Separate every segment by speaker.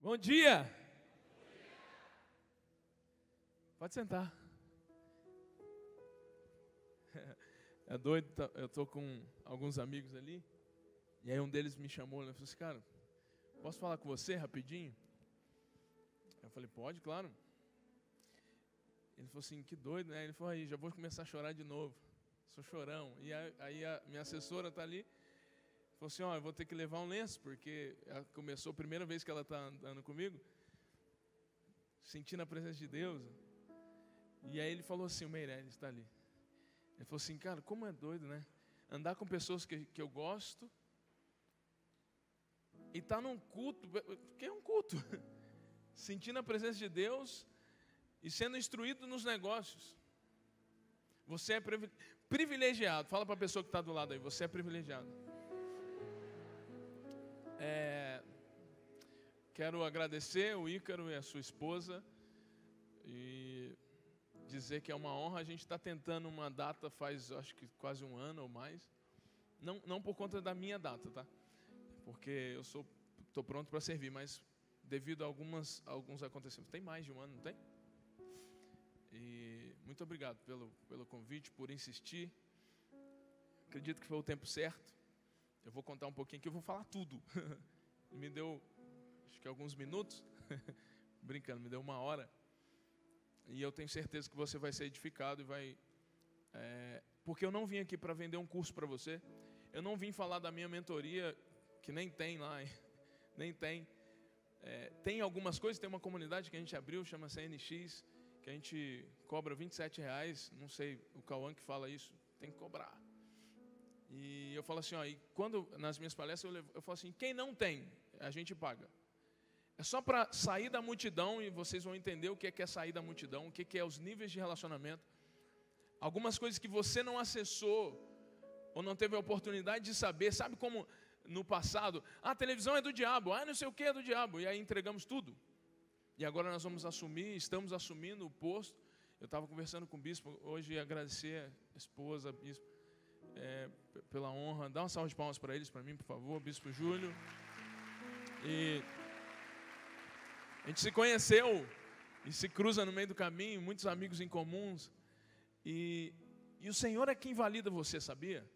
Speaker 1: Bom dia! Pode sentar. É doido, eu tô com alguns amigos ali, e aí um deles me chamou, e falou assim, cara, posso falar com você rapidinho? Eu falei, pode, claro. Ele falou assim, que doido, né? Ele falou, aí, já vou começar a chorar de novo. Sou chorão. E aí a minha assessora está ali, falou assim, ó, eu vou ter que levar um lenço, porque ela começou a primeira vez que ela está andando comigo, sentindo a presença de Deus. E aí ele falou assim, o Meirelles está ali. Ele falou assim, cara, como é doido, né? Andar com pessoas que eu gosto e estar num culto, que é um culto, sentindo a presença de Deus e sendo instruído nos negócios. Você é privilegiado. Fala para a pessoa que está do lado aí, você é privilegiado. Quero agradecer o Ícaro e a sua esposa e dizer que é uma honra. A gente está tentando uma data faz, acho que quase um ano ou mais. Não por conta da minha data, tá? Porque eu estou pronto para servir, mas devido a alguns acontecimentos. Tem mais de um ano, não tem? E muito obrigado pelo convite, por insistir. Acredito que foi o tempo certo. Eu vou contar um pouquinho aqui, eu vou falar tudo. Me deu, acho que alguns minutos. Brincando, me deu uma hora. E eu tenho certeza que você vai ser edificado e vai... porque eu não vim aqui para vender um curso para você. Eu não vim falar da minha mentoria, que nem tem lá. Nem tem. Tem algumas coisas, tem uma comunidade que a gente abriu, chama CNX, que a gente cobra R$27, não sei, o Cauã que fala isso, tem que cobrar. E eu falo assim, ó, e quando nas minhas palestras eu falo assim, quem não tem, a gente paga. É só para sair da multidão, e vocês vão entender o que é sair da multidão, o que é os níveis de relacionamento. Algumas coisas que você não acessou, ou não teve a oportunidade de saber, sabe como no passado, a televisão é do diabo, não sei o que é do diabo, e aí entregamos tudo. E agora nós vamos assumir, estamos assumindo o posto. Eu estava conversando com o bispo hoje e agradecer a esposa, a bispo, pela honra. Dá uma salva de palmas para eles, para mim, por favor, bispo Júlio. E a gente se conheceu e se cruza no meio do caminho, muitos amigos em comuns. E o Senhor é quem valida você, sabia?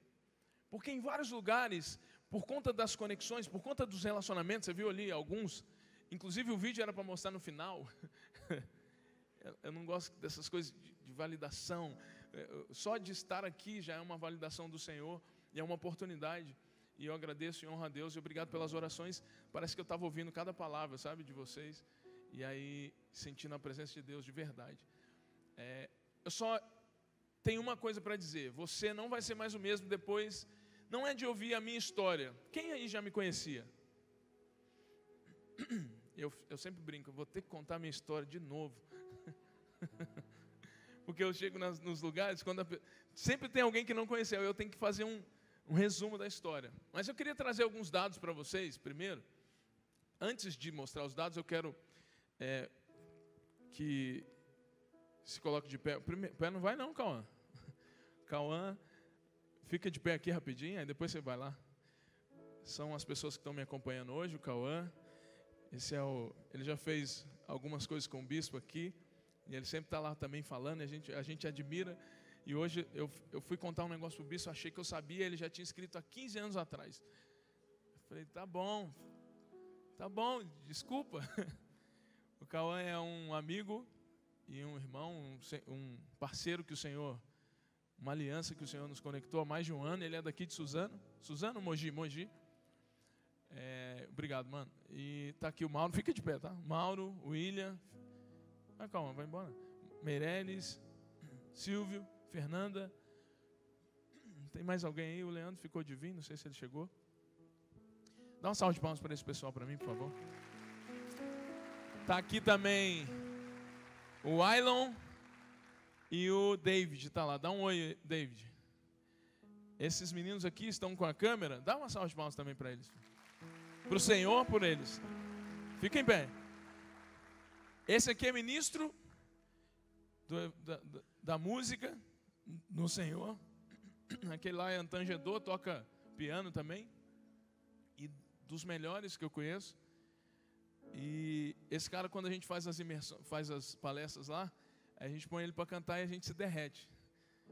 Speaker 1: Porque em vários lugares, por conta das conexões, por conta dos relacionamentos, você viu ali alguns... Inclusive o vídeo era para mostrar no final. Eu não gosto dessas coisas de validação. Só de estar aqui já é uma validação do Senhor e é uma oportunidade. E eu agradeço e honro a Deus e obrigado pelas orações. Parece que eu estava ouvindo cada palavra, sabe, de vocês. E aí sentindo a presença de Deus de verdade. Eu só tenho uma coisa para dizer. Você não vai ser mais o mesmo depois. Não é de ouvir a minha história. Quem aí já me conhecia? Eu sempre brinco, eu vou ter que contar minha história de novo. Porque eu chego nos lugares, sempre tem alguém que não conheceu, eu tenho que fazer um resumo da história. Mas eu queria trazer alguns dados para vocês, primeiro. Antes de mostrar os dados, eu quero que se coloque de pé. Pé não vai não, Cauã. Cauã, fica de pé aqui rapidinho, aí depois você vai lá. São as pessoas que estão me acompanhando hoje, o Cauã. Ele já fez algumas coisas com o bispo aqui, e ele sempre está lá também falando, e a gente admira. E hoje eu fui contar um negócio para o bispo, achei que eu sabia, ele já tinha escrito há 15 anos atrás. Eu falei, tá bom, desculpa. O Cauã é um amigo e um irmão, um parceiro que o Senhor, uma aliança que o Senhor nos conectou há mais de um ano. Ele é daqui de Suzano, Mogi. Obrigado, mano. E tá aqui o Mauro, fica de pé, tá? Mauro, William, calma, vai embora. Meirelles, Silvio, Fernanda. Tem mais alguém aí? O Leandro ficou de vir, não sei se ele chegou. Dá uma salva de palmas para esse pessoal para mim, por favor. Tá aqui também o Ailon e o David, tá lá. Dá um oi, David. Esses meninos aqui estão com a câmera. Dá uma salva de palmas também para eles. Para o Senhor, por eles. Fiquem em pé. Esse aqui é ministro da música no Senhor. Aquele lá é antangedor, toca piano também. E dos melhores que eu conheço. E esse cara, quando a gente faz as palestras lá, a gente põe ele para cantar e a gente se derrete.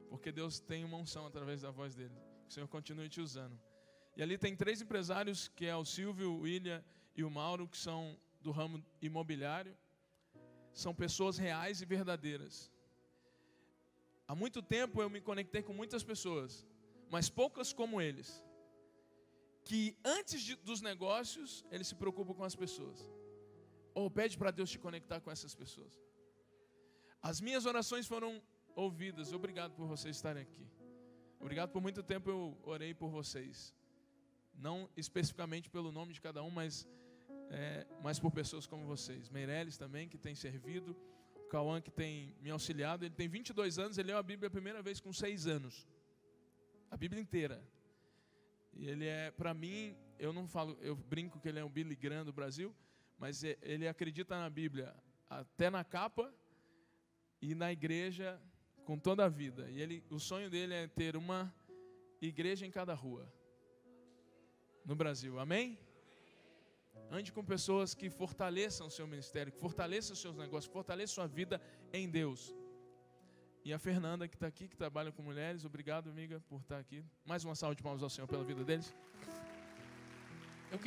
Speaker 1: Porque Deus tem uma unção através da voz dele. Que o Senhor continue te usando. E ali tem 3 empresários, que é o Silvio, o William e o Mauro, que são do ramo imobiliário. São pessoas reais e verdadeiras. Há muito tempo eu me conectei com muitas pessoas, mas poucas como eles, que antes dos negócios, eles se preocupam com as pessoas. Ou pede para Deus te conectar com essas pessoas. As minhas orações foram ouvidas. Obrigado por vocês estarem aqui. Obrigado por muito tempo eu orei por vocês. Não especificamente pelo nome de cada um, mas por pessoas como vocês. Meirelles também, que tem servido. O Cauã, que tem me auxiliado. Ele tem 22 anos, ele leu a Bíblia a primeira vez com 6 anos. A Bíblia inteira. E ele para mim, eu brinco que ele é um Billy Graham do Brasil, mas ele acredita na Bíblia até na capa e na igreja com toda a vida. E o sonho dele é ter uma igreja em cada rua no Brasil. Amém? Ande com pessoas que fortaleçam o seu ministério, que fortaleçam os seus negócios, que fortaleçam a sua vida em Deus. E a Fernanda, que está aqui, que trabalha com mulheres, obrigado, amiga, por estar aqui. Mais uma salva de palmas ao Senhor pela vida deles. Eu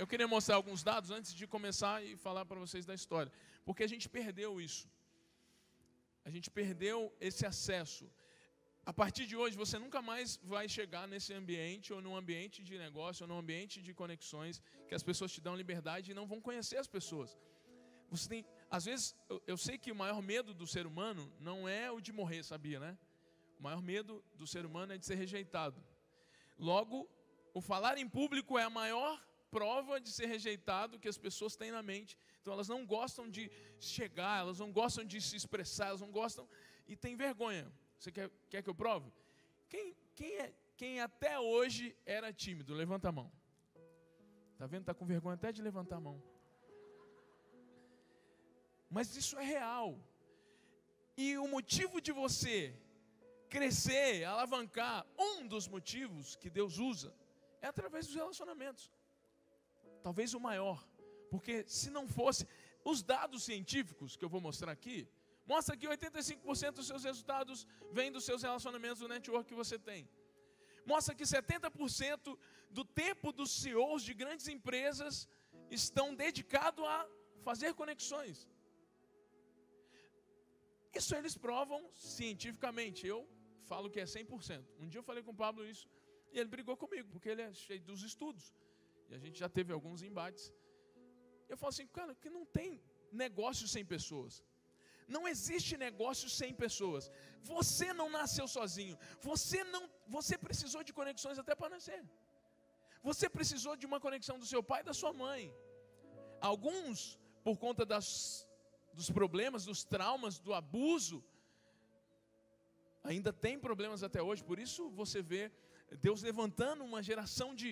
Speaker 1: queria mostrar alguns dados antes de começar e falar para vocês da história. Porque a gente perdeu isso. A gente perdeu esse acesso. A partir de hoje, você nunca mais vai chegar nesse ambiente, ou num ambiente de negócio, ou num ambiente de conexões, que as pessoas te dão liberdade e não vão conhecer as pessoas. Às vezes, eu sei que o maior medo do ser humano não é o de morrer, sabia, né? O maior medo do ser humano é de ser rejeitado. Logo, o falar em público é a maior prova de ser rejeitado que as pessoas têm na mente. Então, elas não gostam de chegar, elas não gostam de se expressar, elas não gostam e têm vergonha. Você quer que eu prove? Quem até hoje era tímido? Levanta a mão. Está vendo? Está com vergonha até de levantar a mão. Mas isso é real. E o motivo de você crescer, alavancar, um dos motivos que Deus usa, é através dos relacionamentos. Talvez o maior. Porque se não fosse, os dados científicos que eu vou mostrar aqui, mostra que 85% dos seus resultados vêm dos seus relacionamentos, do network que você tem. Mostra que 70% do tempo dos CEOs de grandes empresas estão dedicados a fazer conexões. Isso eles provam cientificamente. Eu falo que é 100%. Um dia eu falei com o Pablo isso e ele brigou comigo, porque ele é cheio dos estudos. E a gente já teve alguns embates. Eu falo assim, cara, que não tem negócio sem pessoas. Não existe negócio sem pessoas. Você não nasceu sozinho. Você precisou de conexões até para nascer. Você precisou de uma conexão do seu pai e da sua mãe. Alguns, por conta dos problemas, dos traumas, do abuso, ainda tem problemas até hoje. Por isso você vê Deus levantando uma geração de...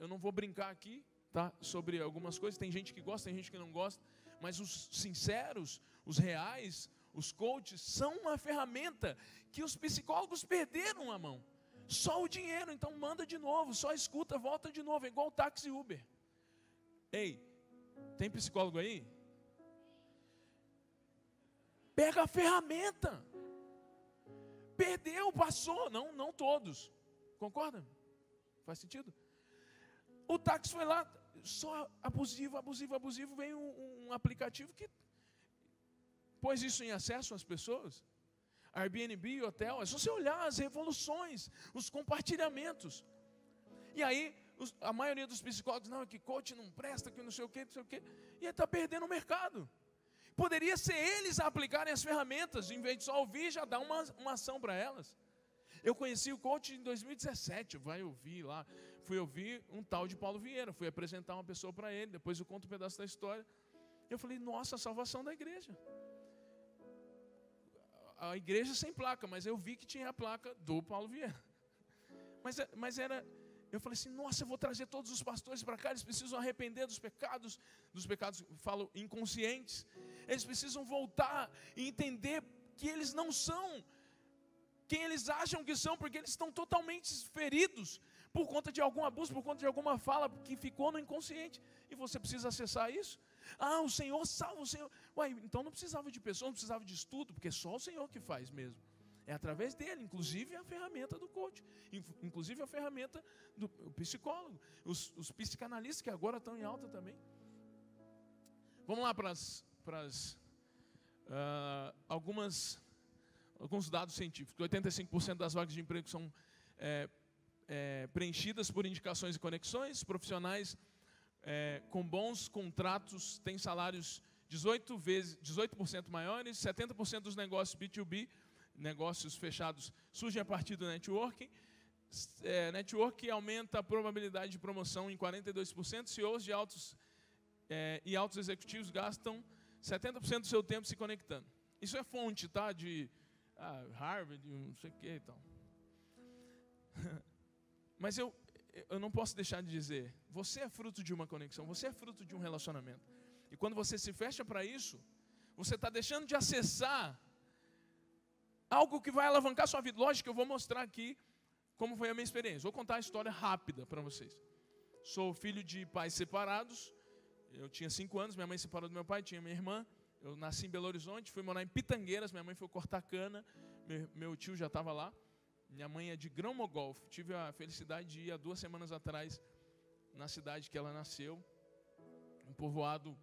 Speaker 1: eu não vou brincar aqui, tá, sobre algumas coisas. Tem gente que gosta, tem gente que não gosta. Mas os sinceros, os reais, os coaches, são uma ferramenta que os psicólogos perderam a mão. Só o dinheiro, então manda de novo, só escuta, volta de novo, é igual o táxi Uber. Ei, tem psicólogo aí? Pega a ferramenta. Perdeu, passou. Não todos. Concorda? Faz sentido? O táxi foi lá, só abusivo. Vem um aplicativo que pôs isso em acesso às pessoas. Airbnb, hotel, é só você olhar as revoluções, os compartilhamentos. E aí, a maioria dos psicólogos, não, é que coach não presta, que não sei o quê. E está perdendo o mercado. Poderia ser eles a aplicarem as ferramentas, em vez de só ouvir, já dar uma ação para elas. Eu conheci o coach em 2017, fui ouvir um tal de Paulo Vieira, fui apresentar uma pessoa para ele, depois eu conto um pedaço da história. Eu falei, nossa, a salvação da igreja. A igreja sem placa, mas eu vi que tinha a placa do Paulo Vieira. Eu falei assim, nossa, eu vou trazer todos os pastores para cá, eles precisam arrepender dos pecados, falo, inconscientes. Eles precisam voltar e entender que eles não são quem eles acham que são, porque eles estão totalmente feridos por conta de algum abuso, por conta de alguma fala que ficou no inconsciente. E você precisa acessar isso. Ah, o Senhor salva, o Senhor... Ué, então não precisava de pessoa, não precisava de estudo, porque é só o Senhor que faz mesmo. É através dele, inclusive a ferramenta do coach, inclusive a ferramenta do psicólogo, os psicanalistas que agora estão em alta também. Vamos lá para alguns dados científicos. 85% das vagas de emprego são preenchidas por indicações e conexões. Profissionais com bons contratos têm salários 18% maiores. 70% dos negócios B2B, negócios fechados, surgem a partir do networking. Networking aumenta a probabilidade de promoção em 42%. CEOs de altos executivos gastam 70% do seu tempo se conectando. Isso é fonte, tá? De Harvard, não sei o que e tal. Mas eu não posso deixar de dizer, você é fruto de uma conexão, você é fruto de um relacionamento. E quando você se fecha para isso, você está deixando de acessar algo que vai alavancar a sua vida. Lógico que eu vou mostrar aqui como foi a minha experiência. Vou contar a história rápida para vocês. Sou filho de pais separados. Eu tinha 5 anos, minha mãe separou do meu pai, tinha minha irmã. Eu nasci em Belo Horizonte, fui morar em Pitangueiras, minha mãe foi cortar cana, meu tio já estava lá. Minha mãe é de Grão-Mogol. Tive a felicidade de ir há 2 semanas atrás na cidade que ela nasceu, um povoado.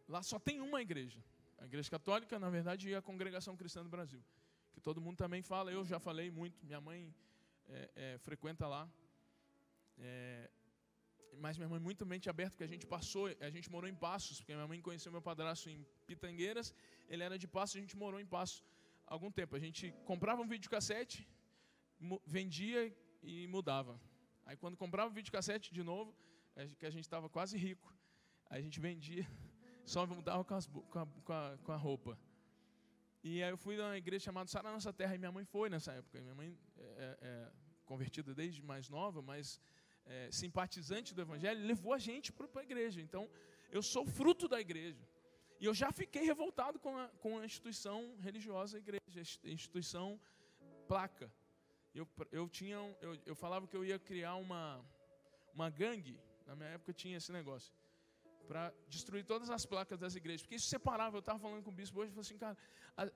Speaker 1: Lá só tem uma igreja, a igreja católica, na verdade, e a Congregação Cristã do Brasil, que todo mundo também fala. Eu já falei muito, minha mãe frequenta lá. Mas minha mãe muito mente aberta, porque a gente morou em Passos, porque minha mãe conheceu meu padrasto em Pitangueiras, ele era de Passos, a gente morou em Passos há algum tempo. A gente comprava um videocassete, vendia e mudava. Aí quando comprava o videocassete de novo, que a gente estava quase rico, aí a gente vendia, só mudava com a roupa. E aí eu fui numa igreja chamada Sara Nossa Terra, e minha mãe foi nessa época. Minha mãe é convertida desde mais nova, mas simpatizante do Evangelho, levou a gente para a igreja. Então, eu sou fruto da igreja. E eu já fiquei revoltado com a instituição religiosa, a igreja, a instituição placa. Eu falava que eu ia criar uma gangue, na minha época tinha esse negócio, para destruir todas as placas das igrejas, porque isso separava. Eu estava falando com o bispo hoje, eu falei assim, cara,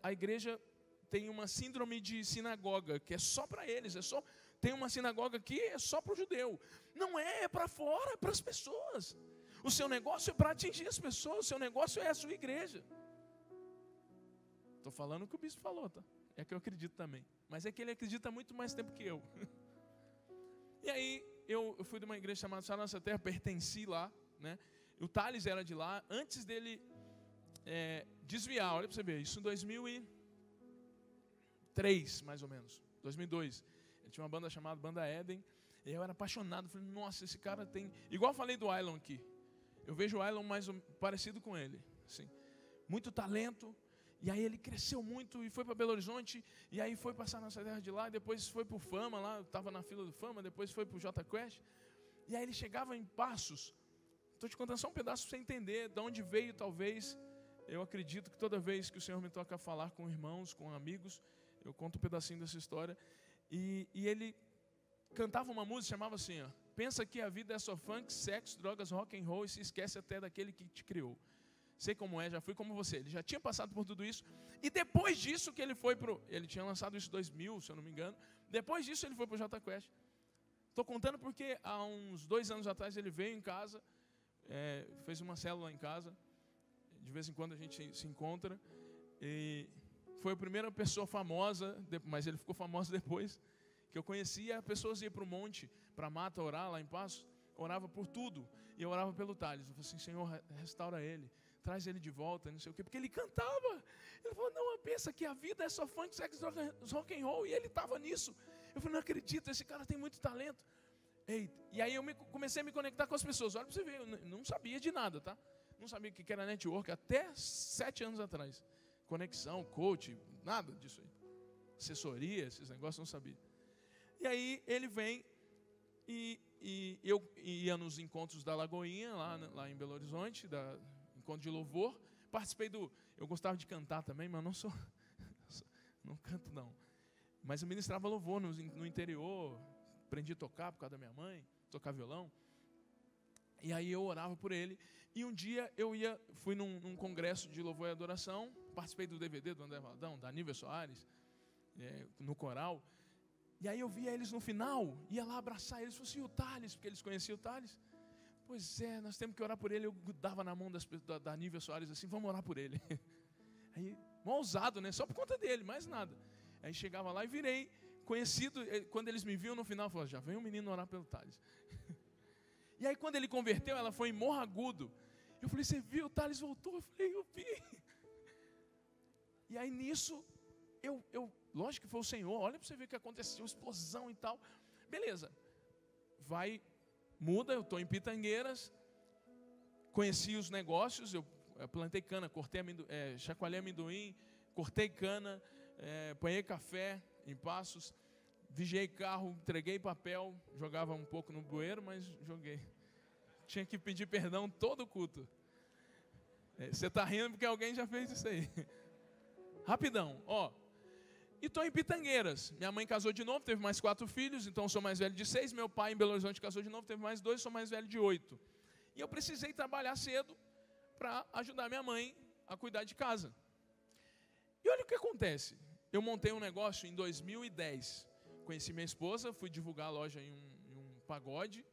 Speaker 1: a igreja tem uma síndrome de sinagoga, que é só para eles, tem uma sinagoga aqui, é só para o judeu. Não é para fora, é para as pessoas. O seu negócio é para atingir as pessoas, o seu negócio é a sua igreja. Estou falando o que o bispo falou, tá? É que eu acredito também. Mas é que ele acredita muito mais tempo que eu. E aí, eu fui de uma igreja chamada Sara Nossa Terra, pertenci lá, né? O Thales era de lá, antes dele desviar, olha para você ver, isso em 2003, mais ou menos, 2002. Ele tinha uma banda chamada Banda Éden, e eu era apaixonado, falei, nossa, esse cara tem... Igual eu falei do Ailon aqui, eu vejo o Ailon mais parecido com ele, assim, muito talento, e aí ele cresceu muito, e foi para Belo Horizonte, e aí foi passar nossa terra de lá, depois foi para o Fama, lá, estava na fila do Fama, depois foi para o J Quest, e aí ele chegava em Passos. Estou te contando só um pedaço para você entender de onde veio, talvez. Eu acredito que toda vez que o Senhor me toca falar com irmãos, com amigos, eu conto um pedacinho dessa história. E ele cantava uma música, chamava assim, ó, pensa que a vida é só funk, sexo, drogas, rock and roll, e se esquece até daquele que te criou. Sei como é, já fui como você. Ele já tinha passado por tudo isso. E depois disso que ele foi ele tinha lançado isso em 2000, se eu não me engano. Depois disso ele foi para o J Quest. Estou contando porque há uns 2 anos atrás ele veio em casa, fez uma célula em casa. De vez em quando a gente se encontra. E foi a primeira pessoa famosa, mas ele ficou famoso depois, que eu conhecia. Pessoas iam para o monte, para a mata, orar lá em Passos, orava por tudo. E eu orava pelo Thales. Eu falei assim, Senhor, restaura ele, traz ele de volta, não sei o quê, porque ele cantava. Ele falou, não, pensa que a vida é só funk, sexo, drogas, rock and roll, e ele estava nisso. Eu falei, não acredito, esse cara tem muito talento. E aí eu comecei a me conectar com as pessoas. Olha para você ver, eu não sabia de nada, tá? Não sabia o que era network até 7 anos atrás. Conexão, coach, nada disso aí. Assessoria, esses negócios, não sabia. E aí ele vem e eu ia nos encontros da Lagoinha, lá em Belo Horizonte, encontro de louvor. Participei eu gostava de cantar também, mas não canto não. Mas eu ministrava louvor no interior, aprendi a tocar por causa da minha mãe, tocar violão. E aí eu orava por ele. E um dia fui num congresso de louvor e adoração, participei do DVD do André Valdão, da Nívia Soares, no coral. E aí eu via eles no final, ia lá abraçar eles, falei assim, e o Thales, porque eles conheciam o Thales. Pois é, nós temos que orar por ele. Eu dava na mão da Nívia Soares assim, vamos orar por ele. Aí, mó ousado, né? Só por conta dele, mais nada. Aí chegava lá e virei conhecido. Quando eles me viam no final, falaram, já vem um menino orar pelo Thales. E aí quando ele converteu, ela foi em Morragudo. Eu falei, você viu, o Thales voltou? Eu falei, eu vi. E aí nisso, lógico que foi o Senhor, olha para você ver o que aconteceu, explosão e tal. Beleza, muda, eu estou em Pitangueiras, conheci os negócios, eu plantei cana, chacoalhei amendoim, cortei cana, apanhei café em Passos, vigiei carro, entreguei papel, jogava um pouco no bueiro, mas joguei. Tinha que pedir perdão todo o culto. Você está rindo porque alguém já fez isso aí. Rapidão, E estou em Pitangueiras. Minha mãe casou de novo, teve mais 4 filhos, então eu sou mais velho de 6. Meu pai em Belo Horizonte casou de novo, teve mais 2, sou mais velho de 8. E eu precisei trabalhar cedo para ajudar minha mãe a cuidar de casa. E olha o que acontece. Eu montei um negócio em 2010. Conheci minha esposa, fui divulgar a loja em um pagode.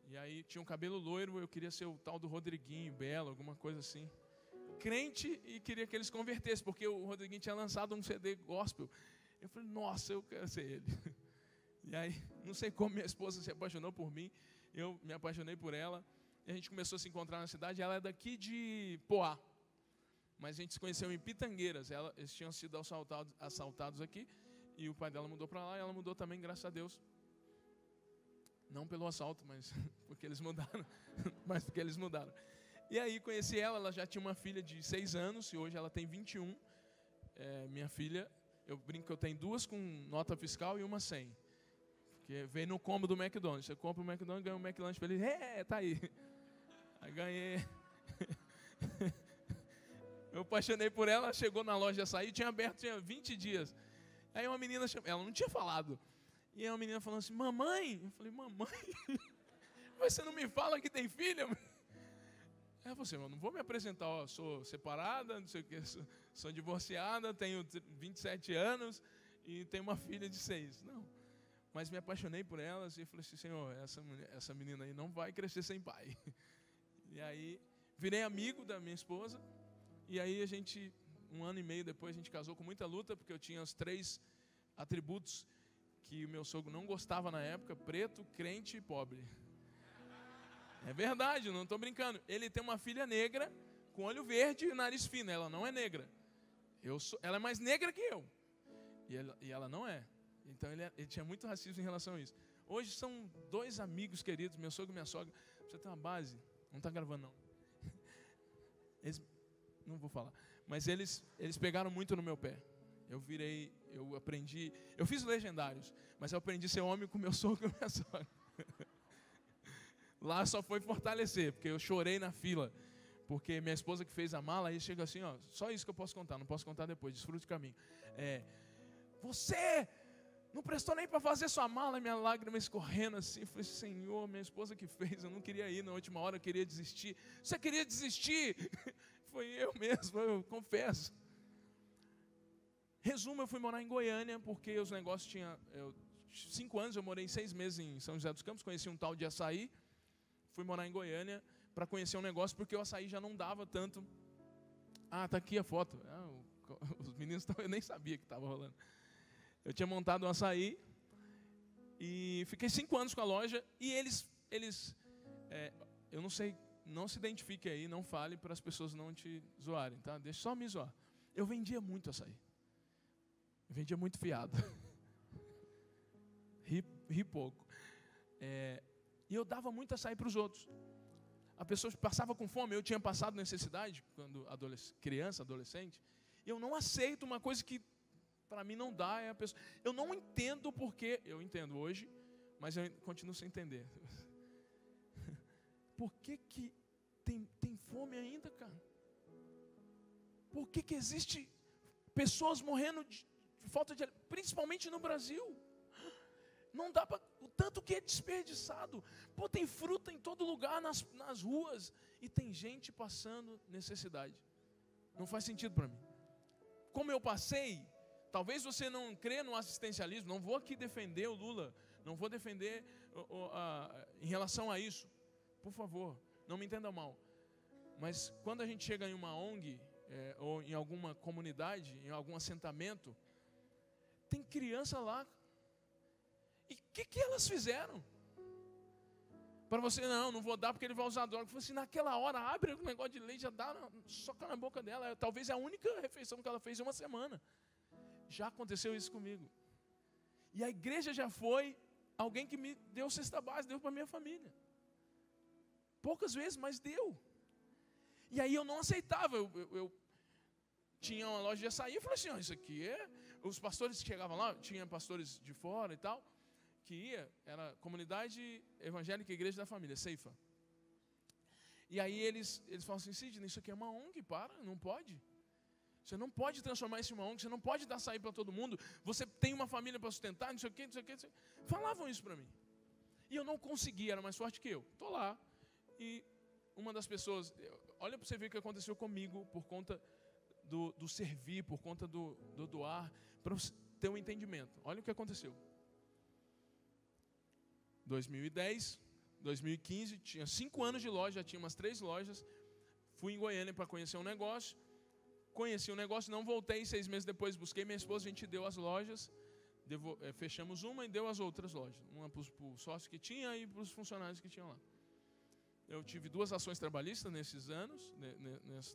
Speaker 1: E aí tinha um cabelo loiro, eu queria ser o tal do Rodriguinho Belo, alguma coisa assim. Crente e queria que eles convertessem, porque o Rodriguinho tinha lançado um CD gospel. Eu falei, nossa, eu quero ser ele. E aí, não sei como minha esposa se apaixonou por mim, eu me apaixonei por ela. E a gente começou a se encontrar na cidade, ela é daqui de Poá. Mas a gente se conheceu em Pitangueiras, eles tinham sido assaltados aqui, e o pai dela mudou para lá, e ela mudou também, graças a Deus. Não pelo assalto, mas porque eles mudaram. E aí conheci ela já tinha uma filha de 6 anos, e hoje ela tem 21. Minha filha, eu brinco que eu tenho 2 com nota fiscal e uma sem. Porque veio no combo do McDonald's. Você compra o McDonald's, ganha um McLanche feliz. Tá aí. Aí ganhei. Eu apaixonei por ela, chegou na loja de açaí, tinha 20 dias. Aí uma menina chamou, ela não tinha falado. E aí uma menina falou assim, mamãe? Eu falei, mamãe? Mas você não me fala que tem filha? Ela falou assim, eu não vou me apresentar, sou separada, não sei o que, sou divorciada, tenho 27 anos e tenho uma filha de 6. Não, mas me apaixonei por elas e falei assim, Senhor, essa menina aí não vai crescer sem pai. E aí virei amigo da minha esposa e aí a gente, 1 ano e meio depois, a gente casou com muita luta, porque eu tinha os 3 atributos que o meu sogro não gostava na época: preto, crente e pobre. É verdade, não estou brincando. Ele tem uma filha negra, com olho verde e nariz fino. Ela não é negra. Ela é mais negra que eu. E ela não é. Então ele tinha muito racismo em relação a isso. Hoje são 2 amigos queridos, meu sogro e minha sogra. Você tem uma base? Não está gravando, não. Não vou falar. Mas eles pegaram muito no meu pé. Eu aprendi. Eu fiz Legendários, mas eu aprendi a ser homem com meu sogro e minha sogra. Lá só foi fortalecer, porque eu chorei na fila. Porque minha esposa que fez a mala, aí chega assim, só isso que eu posso contar, não posso contar depois, desfrute o caminho. Você não prestou nem para fazer sua mala, minha lágrima escorrendo assim. Eu falei, Senhor, minha esposa que fez, eu não queria ir, na última hora eu queria desistir. Você queria desistir? Foi eu mesmo, eu confesso. Resumo, eu fui morar em Goiânia, porque os negócios 5 anos, eu morei 6 meses em São José dos Campos, conheci um tal de açaí. Fui morar em Goiânia para conhecer um negócio, porque o açaí já não dava tanto. Tá aqui a foto. Os meninos, eu nem sabia que estava rolando. Eu tinha montado um açaí e fiquei 5 anos com a loja. E eles eu não sei, não se identifique aí, não fale para as pessoas não te zoarem, tá? Deixa só me zoar. Eu vendia muito açaí. Eu vendia muito fiado. Ri pouco. E eu dava muito açaí para os outros. A pessoa passava com fome, eu tinha passado necessidade quando criança, adolescente. E eu não aceito uma coisa que para mim não dá. Eu não entendo porque, eu entendo hoje, mas eu continuo sem entender. Por que tem fome ainda, cara? Por que existe pessoas morrendo de falta de alimento, principalmente no Brasil? Não dá para... O tanto que é desperdiçado. Pô, tem fruta em todo lugar, nas ruas. E tem gente passando necessidade. Não faz sentido para mim. Como eu passei, talvez você não crê no assistencialismo. Não vou aqui defender o Lula. Não vou defender em relação a isso. Por favor, não me entenda mal. Mas quando a gente chega em uma ONG, ou em alguma comunidade, em algum assentamento, tem criança lá. E o que elas fizeram? Para você, não vou dar porque ele vai usar droga. Eu falei assim, naquela hora, abre um negócio de leite, já dá, soca na boca dela. Talvez é a única refeição que ela fez em uma semana. Já aconteceu isso comigo. E a igreja já foi alguém que me deu cesta básica, deu para minha família. Poucas vezes, mas deu. E aí eu não aceitava. Eu tinha uma loja de açaí, eu falei assim, isso aqui é... Os pastores que chegavam lá, tinha pastores de fora e tal, que era Comunidade Evangélica Igreja da Família, Ceifa. E aí eles falam assim, Sidney, isso aqui é uma ONG, não pode. Você não pode transformar isso em uma ONG, você não pode dar açaí para todo mundo, você tem uma família para sustentar, não sei o quê. Falavam isso para mim. E eu não conseguia, era mais forte que eu. Estou lá, e uma das pessoas, olha para você ver o que aconteceu comigo, por conta do servir, por conta do doar, para ter um entendimento. Olha o que aconteceu. 2010, 2015, tinha 5 anos de loja, já tinha umas 3 lojas. Fui em Goiânia para conhecer um negócio. Conheci o negócio, não voltei. 6 meses depois busquei minha esposa, a gente deu as lojas. Fechamos uma e deu as outras lojas. Uma para o sócio que tinha e para os funcionários que tinham lá. Eu tive 2 ações trabalhistas nesses anos,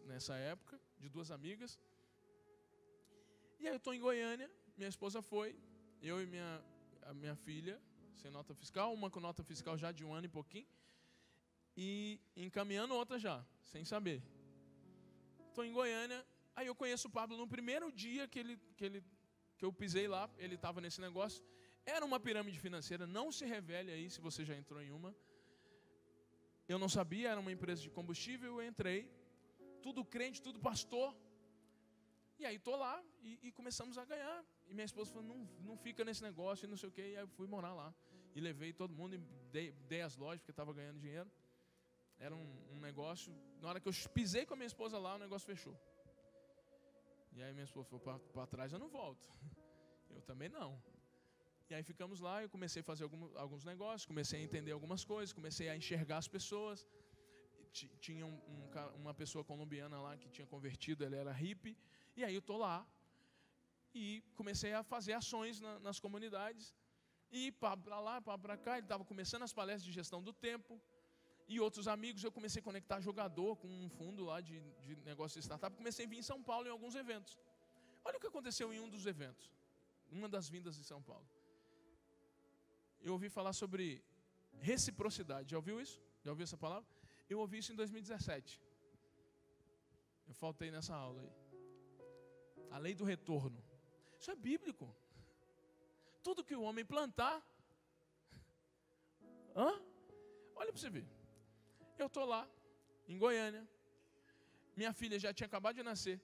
Speaker 1: nessa época, de 2 amigas. E aí eu estou em Goiânia, minha esposa foi, eu e a minha filha, sem nota fiscal, uma com nota fiscal já de 1 ano e pouquinho, e encaminhando outra já, sem saber. Estou em Goiânia, aí eu conheço o Pablo no primeiro dia que eu pisei lá, ele estava nesse negócio. Era uma pirâmide financeira, não se revele aí se você já entrou em uma. Eu não sabia, era uma empresa de combustível, eu entrei, tudo crente, tudo pastor. E aí estou lá e começamos a ganhar. E minha esposa falou, não fica nesse negócio e não sei o quê. E aí eu fui morar lá. E levei todo mundo e dei as lojas, porque estava ganhando dinheiro. Era um negócio, na hora que eu pisei com a minha esposa lá, o negócio fechou. E aí minha esposa falou, para trás eu não volto. Eu também não. E aí ficamos lá, eu comecei a fazer alguns negócios, comecei a entender algumas coisas, comecei a enxergar as pessoas. Tinha uma pessoa colombiana lá que tinha convertido, ele era hippie. E aí eu estou lá e comecei a fazer ações nas comunidades. E para lá, para cá, ele estava começando as palestras de gestão do tempo. E outros amigos, eu comecei a conectar jogador com um fundo lá de negócio de startup. Comecei a vir em São Paulo em alguns eventos. Olha o que aconteceu em um dos eventos, uma das vindas de São Paulo. Eu ouvi falar sobre reciprocidade. Já ouviu isso? Já ouviu essa palavra? Eu ouvi isso em 2017. Eu faltei nessa aula aí. A lei do retorno. Isso é bíblico. Tudo que o homem plantar... Olha para você ver. Eu estou lá, em Goiânia. Minha filha já tinha acabado de nascer.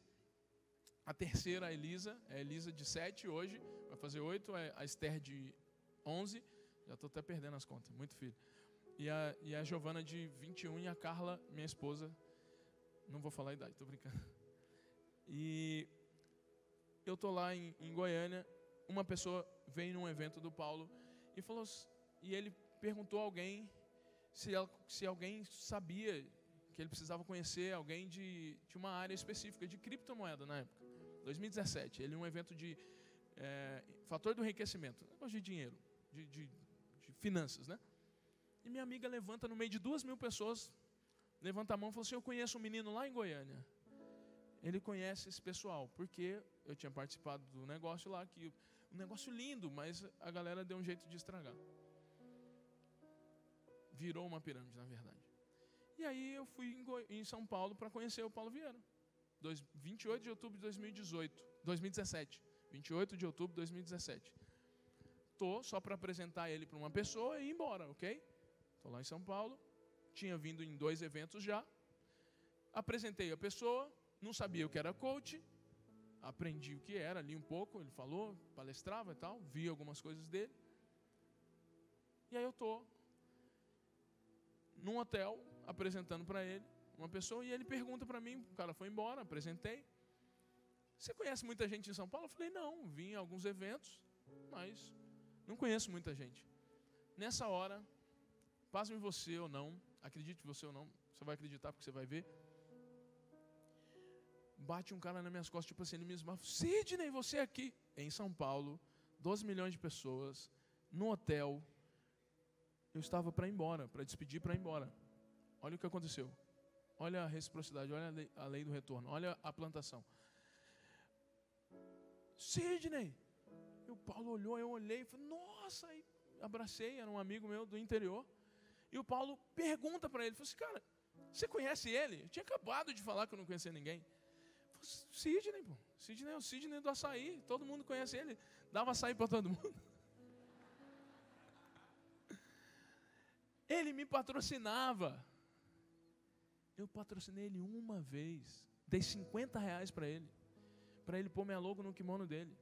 Speaker 1: A terceira, a Elisa. É a Elisa de 7 hoje. Vai fazer 8. É a Esther de 11. Já estou até perdendo as contas. Muito filho. E a Giovana de 21. E a Carla, minha esposa. Não vou falar a idade, estou brincando. E eu estou lá em Goiânia. Uma pessoa veio num evento do Paulo e falou, e ele perguntou a alguém se alguém sabia que ele precisava conhecer alguém de uma área específica de criptomoeda na época, 2017. Ele um evento de fator do enriquecimento, negócio de dinheiro, de finanças, né? E minha amiga levanta no meio de 2.000 pessoas, levanta a mão e falou assim, eu conheço um menino lá em Goiânia. Ele conhece esse pessoal, porque eu tinha participado do negócio lá, que um negócio lindo, mas a galera deu um jeito de estragar. Virou uma pirâmide, na verdade. E aí eu fui em São Paulo para conhecer o Paulo Vieira. 28 de outubro de 2017. 28 de outubro de 2017. Estou só para apresentar ele para uma pessoa e ir embora, ok? Estou lá em São Paulo. Tinha vindo em 2 eventos já. Apresentei a pessoa. Não sabia o que era coach. Aprendi o que era, li um pouco. Ele falou, palestrava e tal. Vi algumas coisas dele. E aí eu estou num hotel, apresentando para ele uma pessoa, e ele pergunta para mim, o cara foi embora, apresentei. Você conhece muita gente em São Paulo? Eu falei, não, vim em alguns eventos, mas não conheço muita gente. Nessa hora, pasme você ou não, acredite você ou não, você vai acreditar porque você vai ver. Bate um cara nas minhas costas, tipo assim, ele me esbarra, Sidney, você aqui, em São Paulo, 12 milhões de pessoas, no hotel, eu estava para ir embora, para despedir, para ir embora. Olha o que aconteceu. Olha a reciprocidade, olha a lei do retorno, olha a plantação. Sidney! E o Paulo olhou, eu olhei, falei, nossa! E abracei, era um amigo meu do interior. E o Paulo pergunta para ele, falou assim, cara, você conhece ele? Eu tinha acabado de falar que eu não conhecia ninguém. Falei, Sidney, pô. Sidney é o Sidney do açaí, todo mundo conhece ele. Dava açaí para todo mundo. Ele me patrocinava. Eu patrocinei ele uma vez. Dei R$50 para ele pôr minha logo no kimono dele.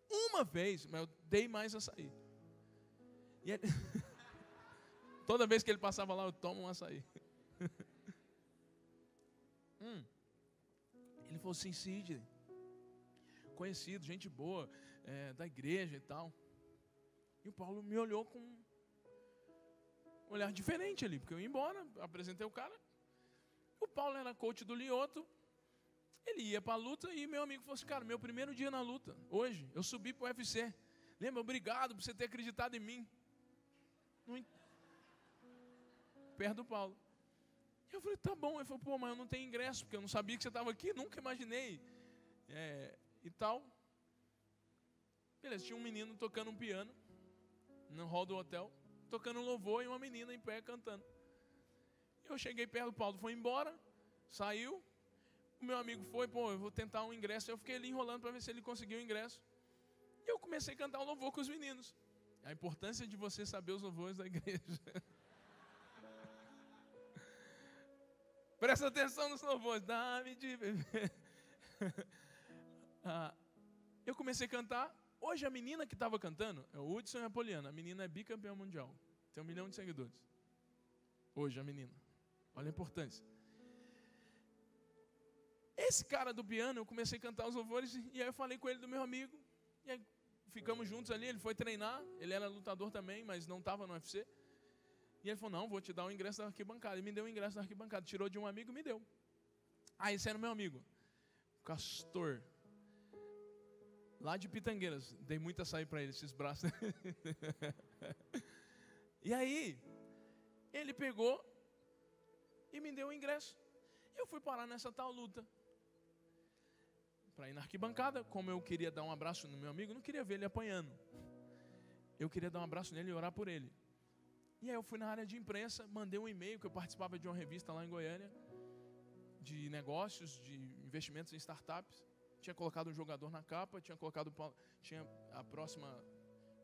Speaker 1: Uma vez, mas eu dei mais açaí. E ele... Toda vez que ele passava lá, eu tomo um açaí. Ele falou assim, Sidney, conhecido, gente boa, da igreja e tal. E o Paulo me olhou com um olhar diferente ali, porque eu ia embora, apresentei o cara. O Paulo era coach do Lioto, ele ia para a luta e meu amigo falou assim, cara, meu primeiro dia na luta, hoje, eu subi para o UFC. Lembra, obrigado por você ter acreditado em mim. Perto do Paulo. Eu falei, tá bom. Ele falou, pô, mas eu não tenho ingresso, porque eu não sabia que você estava aqui, nunca imaginei. E tal. Beleza, tinha um menino tocando um piano no hall do hotel, tocando um louvor e uma menina em pé cantando. Eu cheguei perto do Paulo, foi embora, saiu. O meu amigo foi, pô, eu vou tentar um ingresso. Eu fiquei ali enrolando para ver se ele conseguiu o ingresso. E eu comecei a cantar um louvor com os meninos. A importância de você saber os louvores da igreja. Presta atenção nos louvores. Dá-me de beber. Eu comecei a cantar. Hoje a menina que estava cantando é o Hudson e a Poliana. A menina é bicampeã mundial. Tem 1 milhão de seguidores. Hoje a menina. Olha a importância. Esse cara do piano, eu comecei a cantar os louvores. E aí eu falei com ele do meu amigo. E aí ficamos juntos ali. Ele foi treinar. Ele era lutador também, mas não estava no UFC. E ele falou, não, vou te dar o ingresso da arquibancada. E me deu o ingresso da arquibancada. Tirou de um amigo e me deu. Esse era o meu amigo. Castor. Lá de Pitangueiras. Dei muito açaí para ele, esses braços. E aí, ele pegou e me deu o ingresso. Eu fui parar nessa tal luta. Para ir na arquibancada, como eu queria dar um abraço no meu amigo, não queria ver ele apanhando. Eu queria dar um abraço nele e orar por ele. E aí eu fui na área de imprensa, mandei um e-mail, que eu participava de uma revista lá em Goiânia, de negócios, de investimentos em startups. Tinha colocado um jogador na capa, tinha a próxima,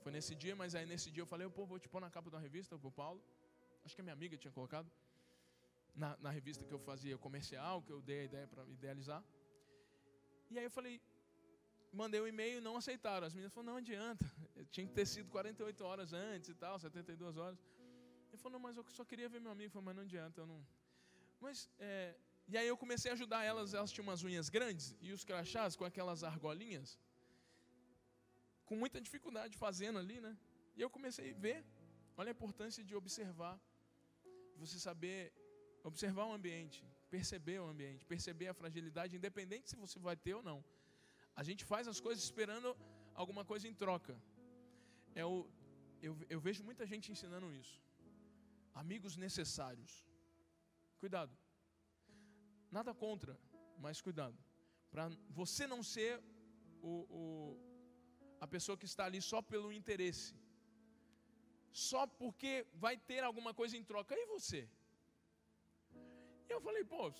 Speaker 1: foi nesse dia, mas aí nesse dia eu falei, pô, vou te pôr na capa de uma revista, pro Paulo. Acho que a minha amiga tinha colocado, na revista que eu fazia comercial, que eu dei a ideia para idealizar. E aí eu falei, mandei um e-mail e não aceitaram. As meninas falaram, não adianta, eu tinha que ter sido 48 horas antes e tal, 72 horas. Ele falou, não, mas eu só queria ver meu amigo. Eu falei, mas não adianta, eu não... E aí eu comecei a ajudar elas tinham umas unhas grandes, e os crachás com aquelas argolinhas, com muita dificuldade fazendo ali, né? E eu comecei a ver, olha a importância de observar, você saber observar o ambiente, perceber a fragilidade, independente se você vai ter ou não. A gente faz as coisas esperando alguma coisa em troca. Eu vejo muita gente ensinando isso. Amigos necessários. Cuidado. Nada contra, mas cuidado. Para você não ser a pessoa que está ali só pelo interesse. Só porque vai ter alguma coisa em troca. E você? E eu falei, pô,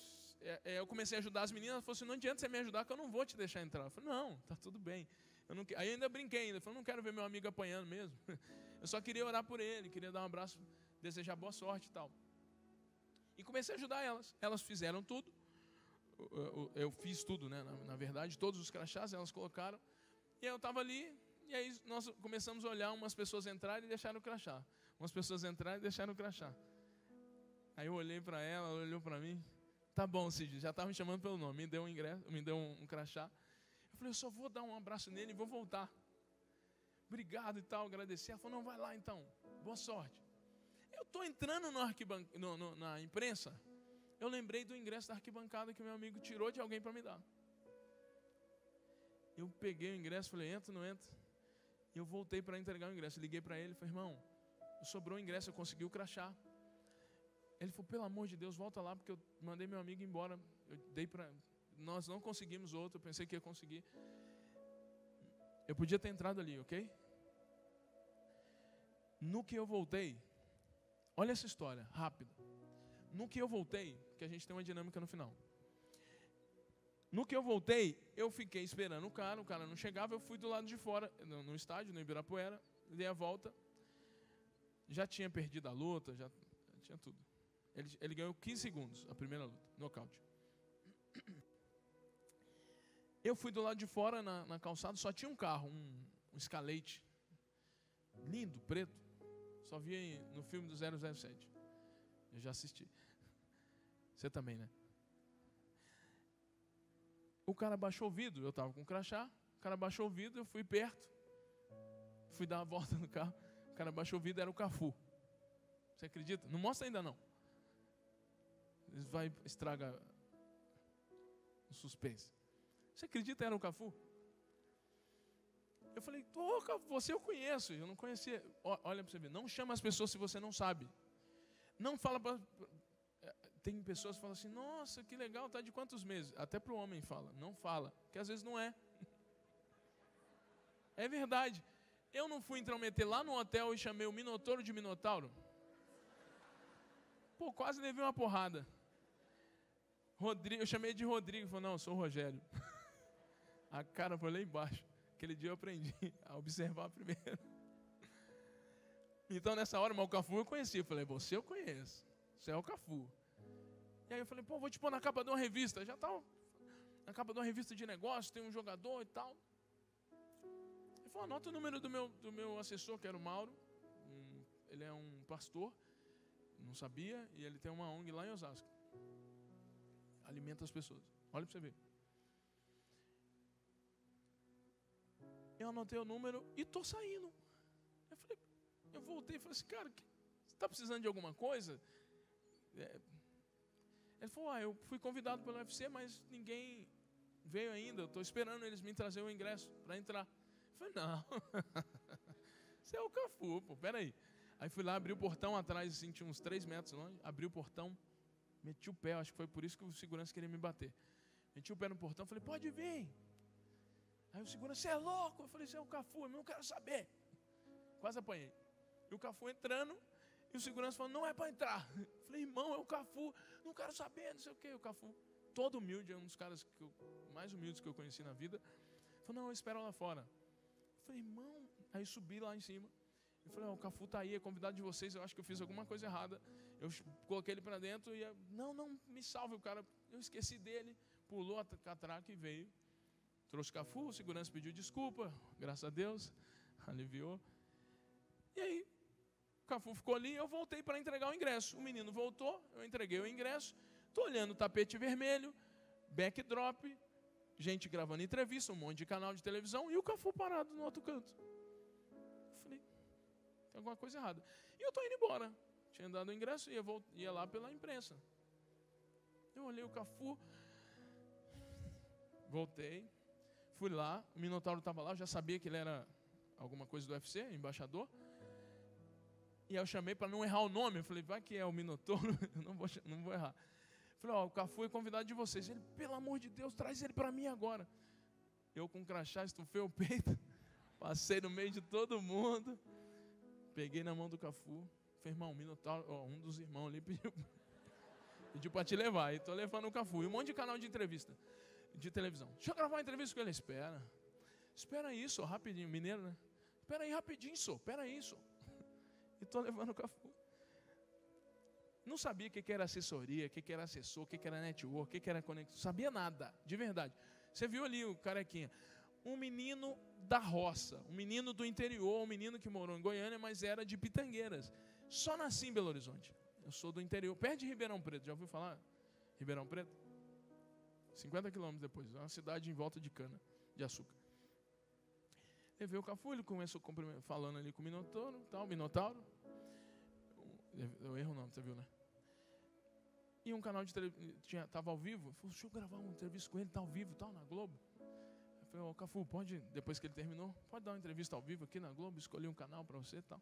Speaker 1: eu comecei a ajudar as meninas. Ela falou assim, não adianta você me ajudar que eu não vou te deixar entrar. Eu falei, não, tá tudo bem. Aí eu ainda brinquei, eu falei, não quero ver meu amigo apanhando mesmo. Eu só queria orar por ele, queria dar um abraço, desejar boa sorte e tal. E comecei a ajudar elas. Elas fizeram tudo. Eu fiz tudo, né? Na verdade, todos os crachás elas colocaram. E aí eu estava ali, E aí nós começamos a olhar, umas pessoas entraram e deixaram o crachá. Umas pessoas entraram e deixaram o crachá. Aí eu olhei para ela, ela olhou para mim. Tá bom, Cid, já estava me chamando pelo nome. Me deu um ingresso, me deu um crachá. Eu falei, eu só vou dar um abraço nele e vou voltar. Obrigado e tal, agradecer. Ela falou, não, vai lá então. Boa sorte. Eu estou entrando na imprensa. Eu lembrei do ingresso da arquibancada que meu amigo tirou de alguém para me dar. Eu peguei o ingresso, falei, entra, não entra. Eu voltei para entregar o ingresso. Liguei para ele, falei, irmão, sobrou o ingresso, eu consegui o crachá. Ele falou, pelo amor de Deus, volta lá, porque eu mandei meu amigo embora. Nós não conseguimos outro, eu pensei que ia conseguir. Eu podia ter entrado ali, ok? No que eu voltei, olha essa história, rápido. No que eu voltei, que a gente tem uma dinâmica no final. No que eu voltei, eu fiquei esperando o cara não chegava, eu fui do lado de fora, no estádio, no Ibirapuera, dei a volta. Já tinha perdido a luta, já tinha tudo. Ele ganhou 15 segundos, a primeira luta, nocaute. Eu fui do lado de fora, na calçada, só tinha um carro, um Escalade, lindo, preto. Só vi no filme do 007. Eu já assisti. Você também, né? O cara baixou o vidro, eu estava com o crachá, o cara baixou o vidro, eu fui perto, fui dar uma volta no carro, o cara baixou o vidro, era o Cafu. Você acredita? Não mostra ainda não. Vai estragar o suspense. Você acredita, era o Cafu? Eu falei, Cafu, você eu conheço, eu não conhecia. Olha para você ver, não chama as pessoas se você não sabe. Não fala para... Tem pessoas que falam assim, nossa, que legal, tá de quantos meses? Até para o homem fala, não fala, porque às vezes não é. É verdade. Eu não fui intrometer lá no hotel e chamei o Minotouro de Minotauro? Pô, quase levei uma porrada. Eu chamei de Rodrigo, falou, não, eu sou o Rogério. A cara foi lá embaixo. Aquele dia eu aprendi a observar primeiro. Então nessa hora, mas o Cafu eu conheci. Eu falei, você eu conheço, você é o Cafu. E aí eu falei, vou te pôr na capa de uma revista. Já tá na capa de uma revista de negócio, tem um jogador e tal. Ele falou, anota o número do meu assessor, que era o Mauro. Ele é um pastor, não sabia, e ele tem uma ONG lá em Osasco. Alimenta as pessoas. Olha para você ver. Eu anotei o número e estou saindo. Eu voltei e falei assim, cara, você está precisando de alguma coisa? Ele falou, eu fui convidado pelo UFC, mas ninguém veio ainda. Eu estou esperando eles me trazerem o ingresso para entrar. Eu falei, não, você é o Cafu, pô, peraí. Aí fui lá, abri o portão atrás, assim, tinha uns 3 metros longe, abri o portão, meti o pé, acho que foi por isso que o segurança queria me bater. Meti o pé no portão, falei, pode vir. Aí o segurança, você é louco? Eu falei, você é o Cafu, eu não quero saber. Quase apanhei. E o Cafu entrando, e o segurança falou, não é para entrar. Eu falei, irmão, é o Cafu, não quero saber, não sei o quê. O Cafu, todo humilde, é um dos caras mais humildes que eu conheci na vida. Falou, não, eu espero lá fora. Eu falei, irmão, aí subi lá em cima. Eu falei, o Cafu tá aí, é convidado de vocês, eu acho que eu fiz alguma coisa errada. Eu coloquei ele para dentro e, não, me salve o cara. Eu esqueci dele, pulou a catraca e veio. Trouxe o Cafu, o segurança pediu desculpa, graças a Deus, aliviou. E aí, o Cafu ficou ali, eu voltei para entregar o ingresso. O menino voltou, eu entreguei o ingresso, estou olhando o tapete vermelho, backdrop, gente gravando entrevista, um monte de canal de televisão, e o Cafu parado no outro canto. Eu falei, tem alguma coisa errada. E eu estou indo embora. Tinha dado o ingresso e ia lá pela imprensa. Eu olhei o Cafu, voltei, fui lá, o Minotauro estava lá, eu já sabia que ele era alguma coisa do UFC, embaixador. E aí eu chamei para não errar o nome. Eu falei, vai que é o Minotauro, eu não vou errar. Eu falei, o Cafu é convidado de vocês. Ele, pelo amor de Deus, traz ele para mim agora. Eu com um crachá, estufei o peito, passei no meio de todo mundo, peguei na mão do Cafu. Falei, irmão, o Minotauro, um dos irmãos ali pediu para te levar. E estou levando o Cafu. E um monte de canal de entrevista, de televisão. Deixa eu gravar uma entrevista com ele. Espera aí, só, rapidinho, mineiro, né? Espera aí, rapidinho, só, espera aí, só. E estou levando o Cafu. Não sabia o que era assessoria, o que era assessor, o que era network, o que era conexão. Não sabia nada, de verdade. Você viu ali o carequinha. um menino da roça, um menino do interior, um menino que morou em Goiânia, mas era de Pitangueiras. Só nasci em Belo Horizonte. Eu sou do interior, perto de Ribeirão Preto. Já ouviu falar? Ribeirão Preto? 50 quilômetros depois, é uma cidade em volta de cana, de açúcar. Levei o Cafu, ele começou falando ali com o Minotauro, tal, Minotauro. Eu erro não, você viu, né? E um canal de televisão, estava ao vivo, falou, deixa eu gravar uma entrevista com ele, está ao vivo, tal, na Globo. Eu falei, ô Cafu, pode, depois que ele terminou, pode dar uma entrevista ao vivo aqui na Globo, escolhi um canal para você e tal.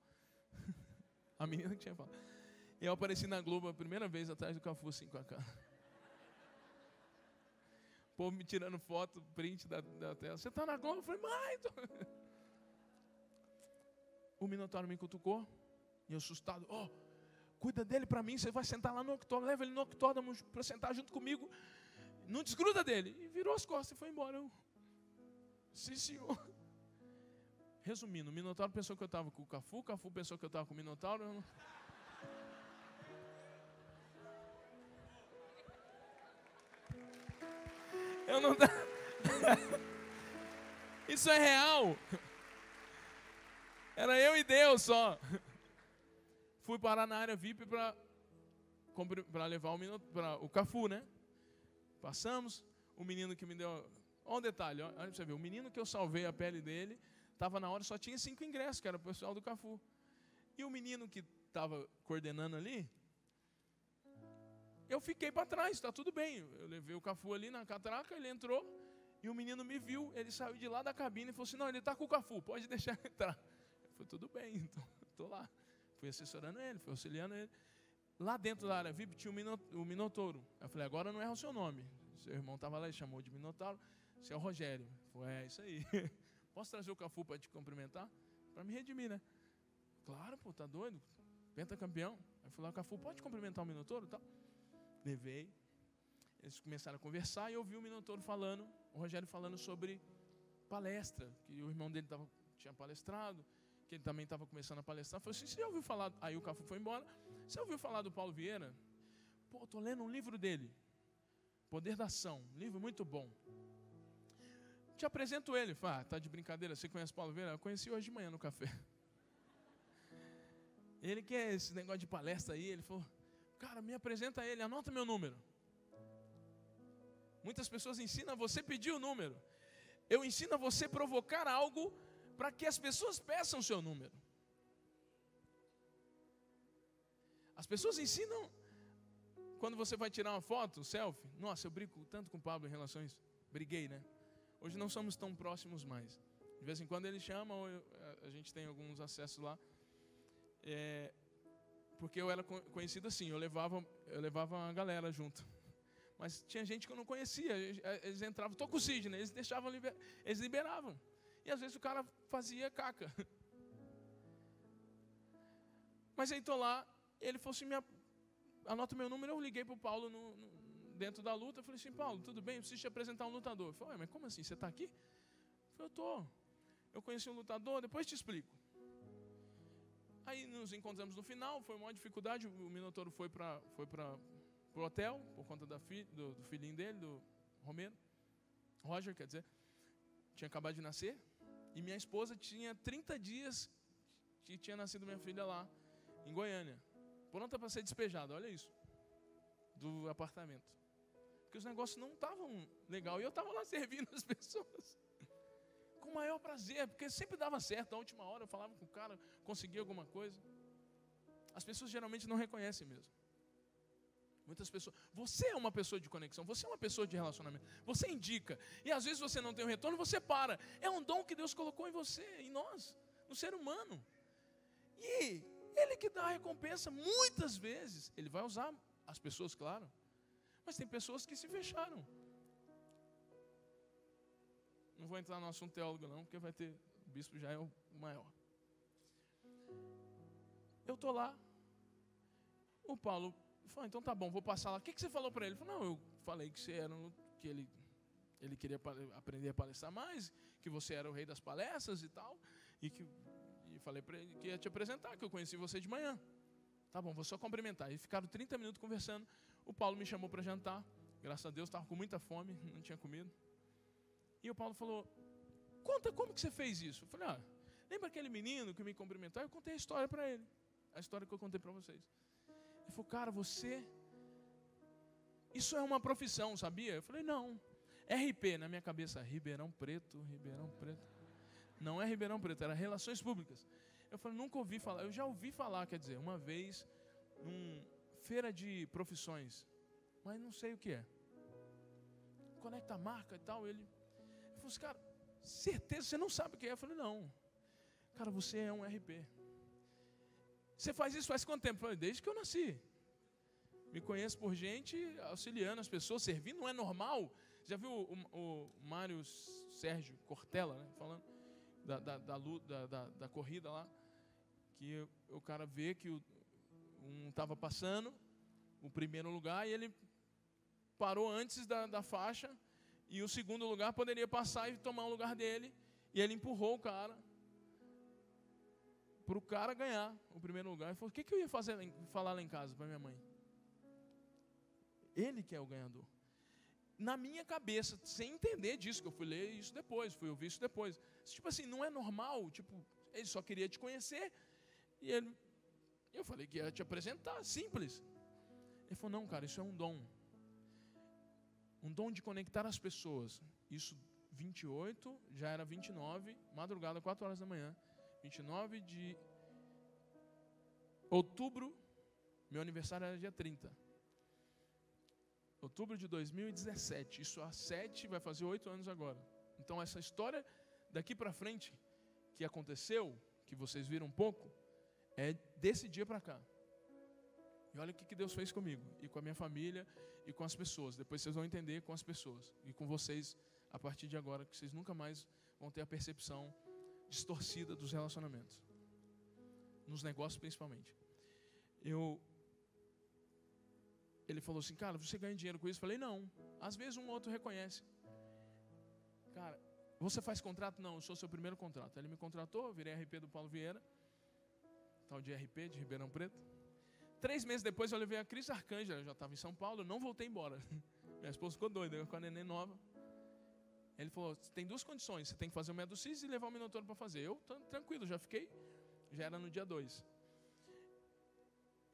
Speaker 1: A menina que tinha falado. E eu apareci na Globo a primeira vez atrás do Cafu, assim, com a cara. O povo me tirando foto, print da tela. Você está na Globo? Eu falei, mãe! O Minotauro me cutucou, e eu assustado, cuida dele para mim, você vai sentar lá no octógono, leva ele no octógono para sentar junto comigo, não desgruda dele. E virou as costas e foi embora. Sim, senhor. Resumindo, o Minotauro pensou que eu estava com o Cafu pensou que eu estava com o Minotauro. Eu não... Isso é real. Era eu e Deus só. Fui parar na área VIP para levar o Cafu, né? Passamos, o menino que me deu... Olha um detalhe, olha pra você ver. O menino que eu salvei a pele dele, estava na hora, só tinha 5 ingressos, que era o pessoal do Cafu. E o menino que estava coordenando ali, eu fiquei para trás, está tudo bem. Eu levei o Cafu ali na catraca, ele entrou, e o menino me viu, ele saiu de lá da cabine e falou assim, não, ele está com o Cafu, pode deixar ele entrar. Eu falei, tudo bem, então, estou lá. Fui assessorando ele, fui auxiliando ele. Lá dentro da área VIP tinha o Minotauro. Eu falei, agora não erra o seu nome. Seu irmão estava lá e chamou de Minotauro. Você é o Rogério. Eu falei, é isso aí. Posso trazer o Cafu para te cumprimentar? Para me redimir, né? Claro, pô, tá doido? Pentacampeão. Aí eu falei, o Cafu, pode cumprimentar o Minotauro? Tal. Levei. Eles começaram a conversar e eu ouvi o Minotauro falando, o Rogério falando sobre palestra, que o irmão dele tinha palestrado, que ele também estava começando a palestrar. Eu falei assim, você já ouviu falar... Aí o Cafu foi embora. Você ouviu falar do Paulo Vieira? Pô, estou lendo um livro dele. Poder da Ação. Um livro muito bom. Te apresento ele. Falei, tá de brincadeira, você conhece o Paulo Vieira? Eu conheci hoje de manhã no café. Ele quer esse negócio de palestra aí. Ele falou, cara, me apresenta ele, anota meu número. Muitas pessoas ensinam a você pedir o número. Eu ensino a você provocar algo para que as pessoas peçam o seu número. As pessoas ensinam, quando você vai tirar uma foto, selfie. Nossa, eu brigo tanto com o Pablo em relação a isso. Briguei, né? Hoje não somos tão próximos mais. De vez em quando ele chama, ou a gente tem alguns acessos lá. Porque eu era conhecido assim, eu levava a galera junto. Mas tinha gente que eu não conhecia. Eles entravam, tô com o Sidney, eles liberavam. E às vezes o cara fazia caca. Mas aí estou lá, ele falou assim, anota meu número. Eu liguei para o Paulo dentro da luta. Eu falei assim, Paulo, tudo bem? Eu preciso te apresentar um lutador. Ele falou, mas como assim? Você está aqui? Eu falei, eu estou. Eu conheci um lutador, depois te explico. Aí nos encontramos no final, foi uma dificuldade. O Minotauro foi para o hotel, por conta do filhinho dele, do Roger, quer dizer. Tinha acabado de nascer. E minha esposa tinha 30 dias que tinha nascido minha filha lá, em Goiânia. Pronta para ser despejada, olha isso. Do apartamento. Porque os negócios não estavam legais. E eu estava lá servindo as pessoas. Com o maior prazer, porque sempre dava certo. Na última hora eu falava com o cara, conseguia alguma coisa. As pessoas geralmente não reconhecem mesmo. Muitas pessoas, você é uma pessoa de conexão, você é uma pessoa de relacionamento, você indica, e às vezes você não tem um retorno, você para. É um dom que Deus colocou em você, em nós, no ser humano. E Ele que dá a recompensa, muitas vezes, Ele vai usar as pessoas, claro, mas tem pessoas que se fecharam. Não vou entrar no assunto teólogo não, porque vai ter, o bispo já é o maior. Eu estou lá, o Paulo falou, então tá bom, vou passar lá. O que você falou para ele? Ele falou, não, eu falei que você era, que ele queria aprender a palestrar mais, que você era o rei das palestras e tal, e falei para ele que ia te apresentar, que eu conheci você de manhã. Tá bom, vou só cumprimentar. E ficaram 30 minutos conversando. O Paulo me chamou para jantar, graças a Deus, estava com muita fome, não tinha comido. E o Paulo falou, conta como que você fez isso. Eu falei, lembra aquele menino que me cumprimentou? Eu contei a história para ele. A história que eu contei para vocês. Ele falou, cara, isso é uma profissão, sabia? Eu falei, não. RP, na minha cabeça, Ribeirão Preto. Não é Ribeirão Preto, era Relações Públicas. Eu falei, nunca ouvi falar. Eu já ouvi falar, quer dizer, uma vez, numa feira de profissões, mas não sei o que é. Conecta a marca e tal. Ele falou assim, cara, certeza, você não sabe o que é? Eu falei, não. Cara, você é um RP. Você faz isso faz quanto tempo? Eu falei, desde que eu nasci. Me conheço por gente auxiliando as pessoas, servindo, não é normal. Já viu o Mário Sérgio Cortella, né, falando da corrida lá, que o cara vê que um estava passando o primeiro lugar e ele parou antes da faixa e o segundo lugar poderia passar e tomar o lugar dele, e ele empurrou o cara para o cara ganhar o primeiro lugar. Ele falou, o que eu ia falar lá em casa para minha mãe? Ele que é o ganhador. Na minha cabeça, sem entender disso, que eu fui ler isso depois, fui ouvir isso depois. Tipo assim, não é normal, tipo, ele só queria te conhecer, e eu falei que ia te apresentar, simples. Ele falou, não, cara, isso é um dom. Um dom de conectar as pessoas. Isso 28, já era 29, madrugada, 4 horas da manhã. 29 de outubro, meu aniversário era dia 30. Outubro de 2017, isso há 7, vai fazer 8 anos agora. Então essa história daqui para frente, que aconteceu, que vocês viram um pouco, é desse dia para cá. E olha o que Deus fez comigo, e com a minha família, e com as pessoas. Depois vocês vão entender com as pessoas, e com vocês, a partir de agora, que vocês nunca mais vão ter a percepção distorcida dos relacionamentos. Nos negócios principalmente. Ele falou assim, cara, você ganha dinheiro com isso? Eu falei, não. Às vezes um ou outro reconhece. Cara, você faz contrato? Não, eu sou seu primeiro contrato. Ele me contratou, eu virei RP do Paulo Vieira. Tal de RP, de Ribeirão Preto. 3 meses depois eu levei a Cris Arcângela, eu já estava em São Paulo, eu não voltei embora. Minha esposa ficou doida, eu com a neném nova. Ele falou, tem 2 condições, você tem que fazer o Meducis e levar o Minotauro para fazer. Eu, tranquilo, já era no dia 2.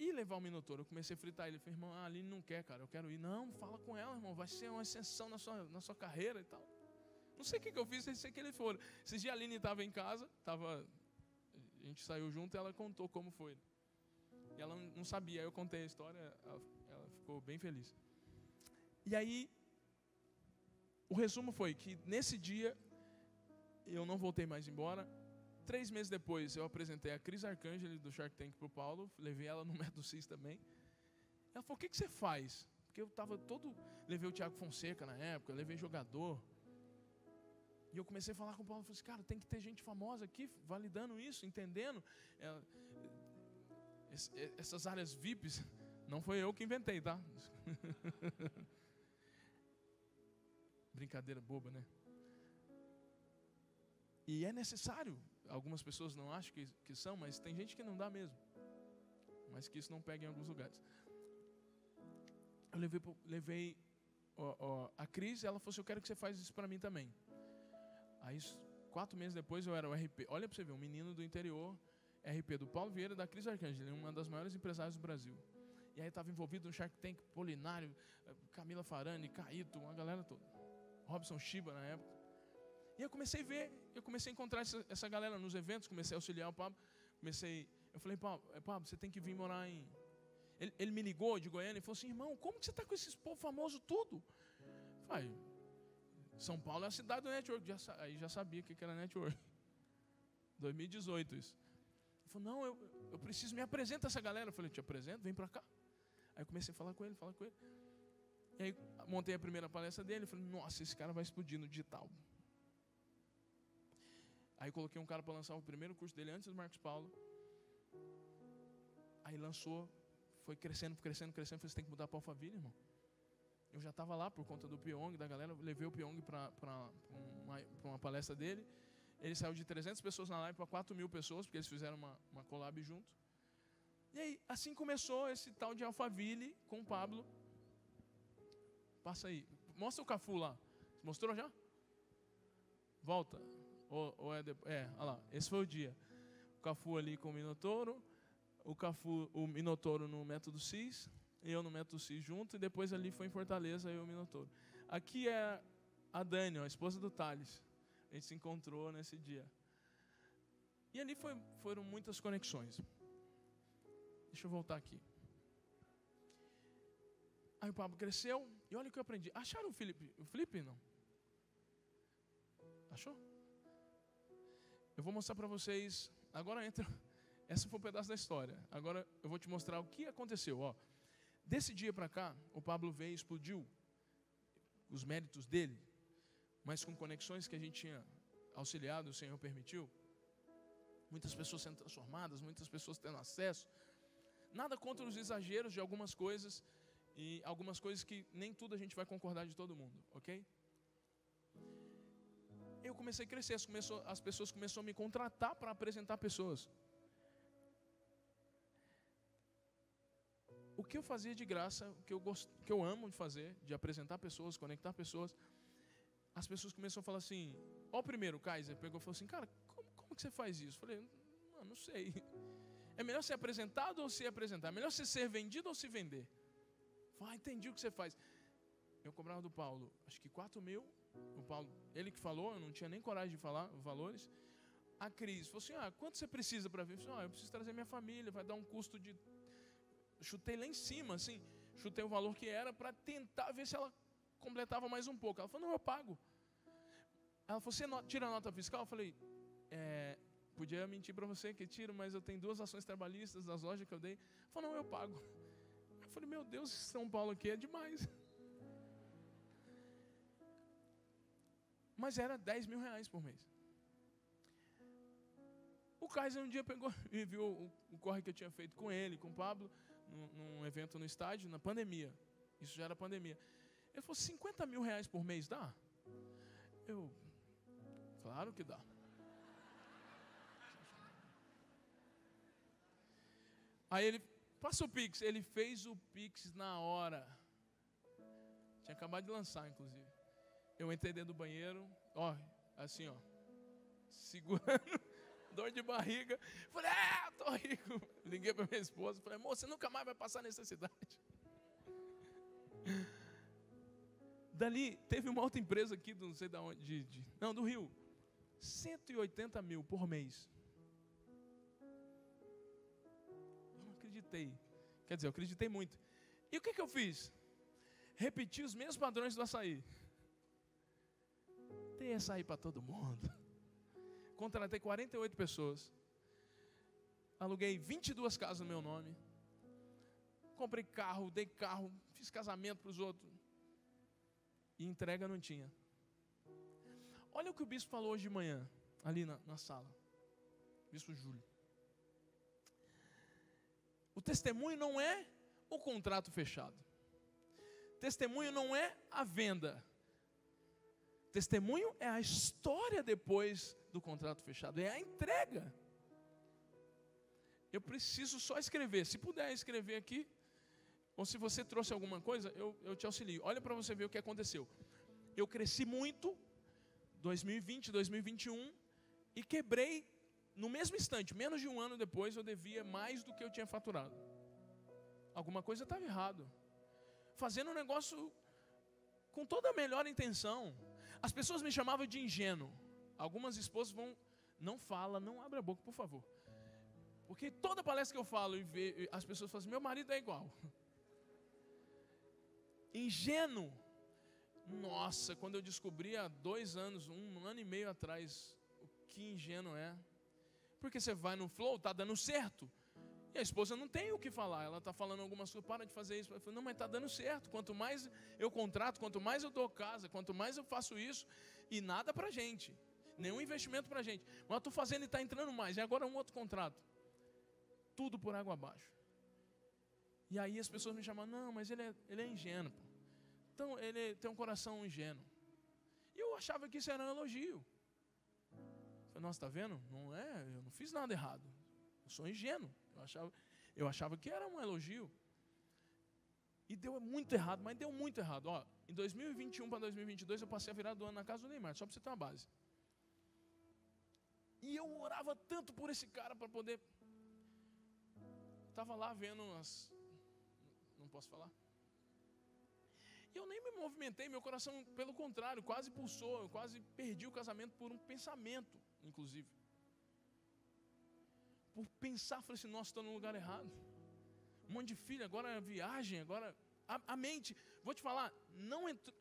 Speaker 1: E levar o Minotauro, eu comecei a fritar ele. Ele falou, irmão, a Aline não quer, cara, eu quero ir. Não, fala com ela, irmão, vai ser uma ascensão na sua carreira e tal. Não sei o que eu fiz, sei que ele foi. Esses dias a Aline estava em casa, a gente saiu junto e ela contou como foi. E ela não sabia, aí eu contei a história, ela ficou bem feliz. E aí, o resumo foi que nesse dia, eu não voltei mais embora. 3 meses depois, eu apresentei a Cris Arcângeli do Shark Tank para o Paulo, levei ela no Meducis também. Ela falou, o que você faz? Porque eu estava levei o Thiago Fonseca na época, levei jogador. E eu comecei a falar com o Paulo, falei assim, cara, tem que ter gente famosa aqui, validando isso, entendendo. Essas áreas VIPs, não foi eu que inventei, tá? Brincadeira boba, né? E é necessário. Algumas pessoas não acham que são, mas tem gente que não dá mesmo. Mas que isso não pega em alguns lugares. Eu levei a Cris, ela falou assim, eu quero que você faça isso para mim também. Aí 4 meses depois eu era o RP. Olha para você ver, um menino do interior, RP do Paulo Vieira e da Cris Arcângeli, uma das maiores empresárias do Brasil. E aí estava envolvido no Shark Tank, Polinário, Camila Farani, Caíto, uma galera toda. Robson Shiba na época. E eu comecei a ver, eu comecei a encontrar essa galera nos eventos, comecei a auxiliar o Pablo. Eu falei, Pablo, você tem que vir morar em... Ele me ligou de Goiânia e falou assim, irmão, como que você está com esses povo famoso tudo? Eu falei, São Paulo é a cidade do network. Aí já sabia o que era network. 2018 isso. Ele falou, não, eu preciso, me apresenta essa galera. Eu falei, te apresento, vem para cá. Aí eu comecei a falar com ele. E aí montei a primeira palestra dele. Falei, nossa, esse cara vai explodir no digital. Aí coloquei um cara para lançar o primeiro curso dele antes do Marcos Paulo. Aí lançou, foi crescendo. Falei, você tem que mudar para Alphaville, irmão. Eu já estava lá por conta do Pyong, da galera. Levei o Pyong para uma palestra dele. Ele saiu de 300 pessoas na live para 4.000 pessoas, porque eles fizeram uma collab junto. E aí, assim começou esse tal de Alphaville com o Pablo. Passa aí. Mostra o Cafu lá. Mostrou já? Volta. Ou é depois? Olha lá, esse foi o dia. O Cafu ali com o Minotouro, o Minotouro no Método CIS, eu no Método CIS junto, e depois ali foi em Fortaleza, eu e o Minotouro. Aqui é a Dani, a esposa do Thales. A gente se encontrou nesse dia. E ali foram muitas conexões. Deixa eu voltar aqui. Aí o Pablo cresceu, e olha o que eu aprendi. Acharam o Felipe? O Felipe não? Achou? Eu vou mostrar para vocês. Agora entra. Esse foi um pedaço da história. Agora eu vou te mostrar o que aconteceu. Ó, desse dia para cá, o Pablo veio e explodiu os méritos dele, mas com conexões que a gente tinha auxiliado, o Senhor permitiu. Muitas pessoas sendo transformadas, muitas pessoas tendo acesso. Nada contra os exageros de algumas coisas, e algumas coisas que nem tudo a gente vai concordar de todo mundo, ok? Eu comecei a crescer, as pessoas começaram a me contratar para apresentar pessoas. O que eu fazia de graça, o que eu amo de fazer, de apresentar pessoas, conectar pessoas, as pessoas começaram a falar assim, ó, o primeiro, o Kaiser, pegou e falou assim, cara, como que você faz isso? Eu falei, não sei. É melhor ser apresentado ou se apresentar? É melhor você ser vendido ou se vender? Entendi o que você faz. Eu cobrava do Paulo, acho que 4.000. O Paulo, ele que falou, eu não tinha nem coragem de falar os valores. A Cris falou assim, quanto você precisa para vir? Eu falei, eu preciso trazer minha família, vai dar um custo de... Chutei lá em cima, assim, chutei o valor que era para tentar ver se ela completava mais um pouco. Ela falou, não, eu pago. Ela falou, você tira a nota fiscal? Eu falei, podia mentir para você que tiro, mas eu tenho 2 ações trabalhistas das lojas que eu dei. Ela falou, não, eu pago. Eu falei, meu Deus, São Paulo aqui é demais. Mas era 10 mil reais por mês. O Kaiser um dia pegou e viu o corre que eu tinha feito com ele, com o Pablo, num evento no estádio, na pandemia. Isso já era pandemia. Ele falou, 50 mil reais por mês dá? Claro que dá. Aí ele, passa o Pix. Ele fez o Pix na hora. Tinha acabado de lançar, inclusive. Eu entrei dentro do banheiro, assim, segurando, dor de barriga. Falei, tô rico. Liguei para minha esposa, falei, amor, você nunca mais vai passar necessidade. Dali, teve uma outra empresa aqui, não sei de onde, do Rio, 180 mil por mês. Eu não acreditei. Quer dizer, eu acreditei muito. E o que eu fiz? Repeti os mesmos padrões do açaí. Dei açaí para todo mundo. Contratei 48 pessoas. Aluguei 22 casas no meu nome. Comprei carro, dei carro, fiz casamento para os outros. E entrega não tinha. Olha o que o bispo falou hoje de manhã, ali na sala. Bispo Júlio. O testemunho não é o contrato fechado. Testemunho não é a venda. Testemunho é a história depois do contrato fechado. É a entrega. Eu preciso só escrever. Se puder escrever aqui, ou se você trouxe alguma coisa, eu te auxilio. Olha para você ver o que aconteceu. Eu cresci muito, 2020, 2021, e quebrei no mesmo instante. Menos de um ano depois, eu devia mais do que eu tinha faturado. Alguma coisa estava errado. Fazendo um negócio com toda a melhor intenção. As pessoas me chamavam de ingênuo. Algumas esposas não abre a boca, por favor. Porque toda palestra que eu falo, as pessoas falam assim, meu marido é igual. Ingênuo. Nossa, quando eu descobri há 2 anos, 1 ano e meio atrás, o que ingênuo é. Porque você vai no flow, está dando certo. E a esposa não tem o que falar. Ela está falando algumas coisas, para de fazer isso. Eu falo, não, mas está dando certo. Quanto mais eu contrato, quanto mais eu dou casa, quanto mais eu faço isso, e nada para a gente. Nenhum investimento para a gente. Mas eu estou fazendo e está entrando mais. E agora um outro contrato. Tudo por água abaixo. E aí as pessoas me chamam, não, mas ele é ingênuo. Pô. Então ele tem um coração ingênuo. E eu achava que isso era um elogio. Eu falei, nossa, está vendo? Não é, eu não fiz nada errado. Eu sou ingênuo. Eu achava que era um elogio. E deu muito errado, mas deu muito errado. Ó, em 2021 para 2022 eu passei a virar do ano na casa do Neymar, só para você ter uma base. E eu orava tanto por esse cara para poder... Estava lá vendo as... Não posso falar? E eu nem me movimentei, meu coração, pelo contrário, quase pulsou. Eu quase perdi o casamento por um pensamento, inclusive. Por pensar, falei assim, nossa, estou no lugar errado. Um monte de filho, agora é viagem, agora... A mente, vou te falar, não entrou...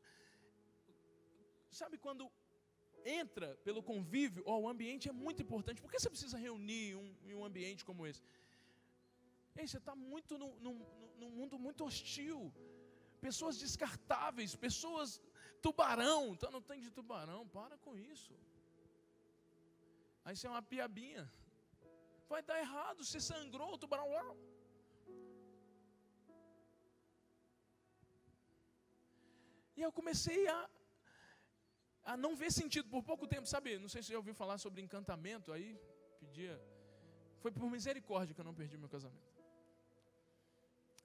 Speaker 1: Sabe quando entra pelo convívio, o ambiente é muito importante. Por que você precisa reunir em um ambiente como esse? Ei, você está muito num mundo muito hostil. Pessoas descartáveis, pessoas tubarão. Então não tem de tubarão, para com isso. Aí você é uma piabinha. Vai dar errado, você sangrou, o tubarão... E eu comecei a não ver sentido por pouco tempo, sabe? Não sei se você já ouviu falar sobre encantamento, aí pedia... Foi por misericórdia que eu não perdi meu casamento.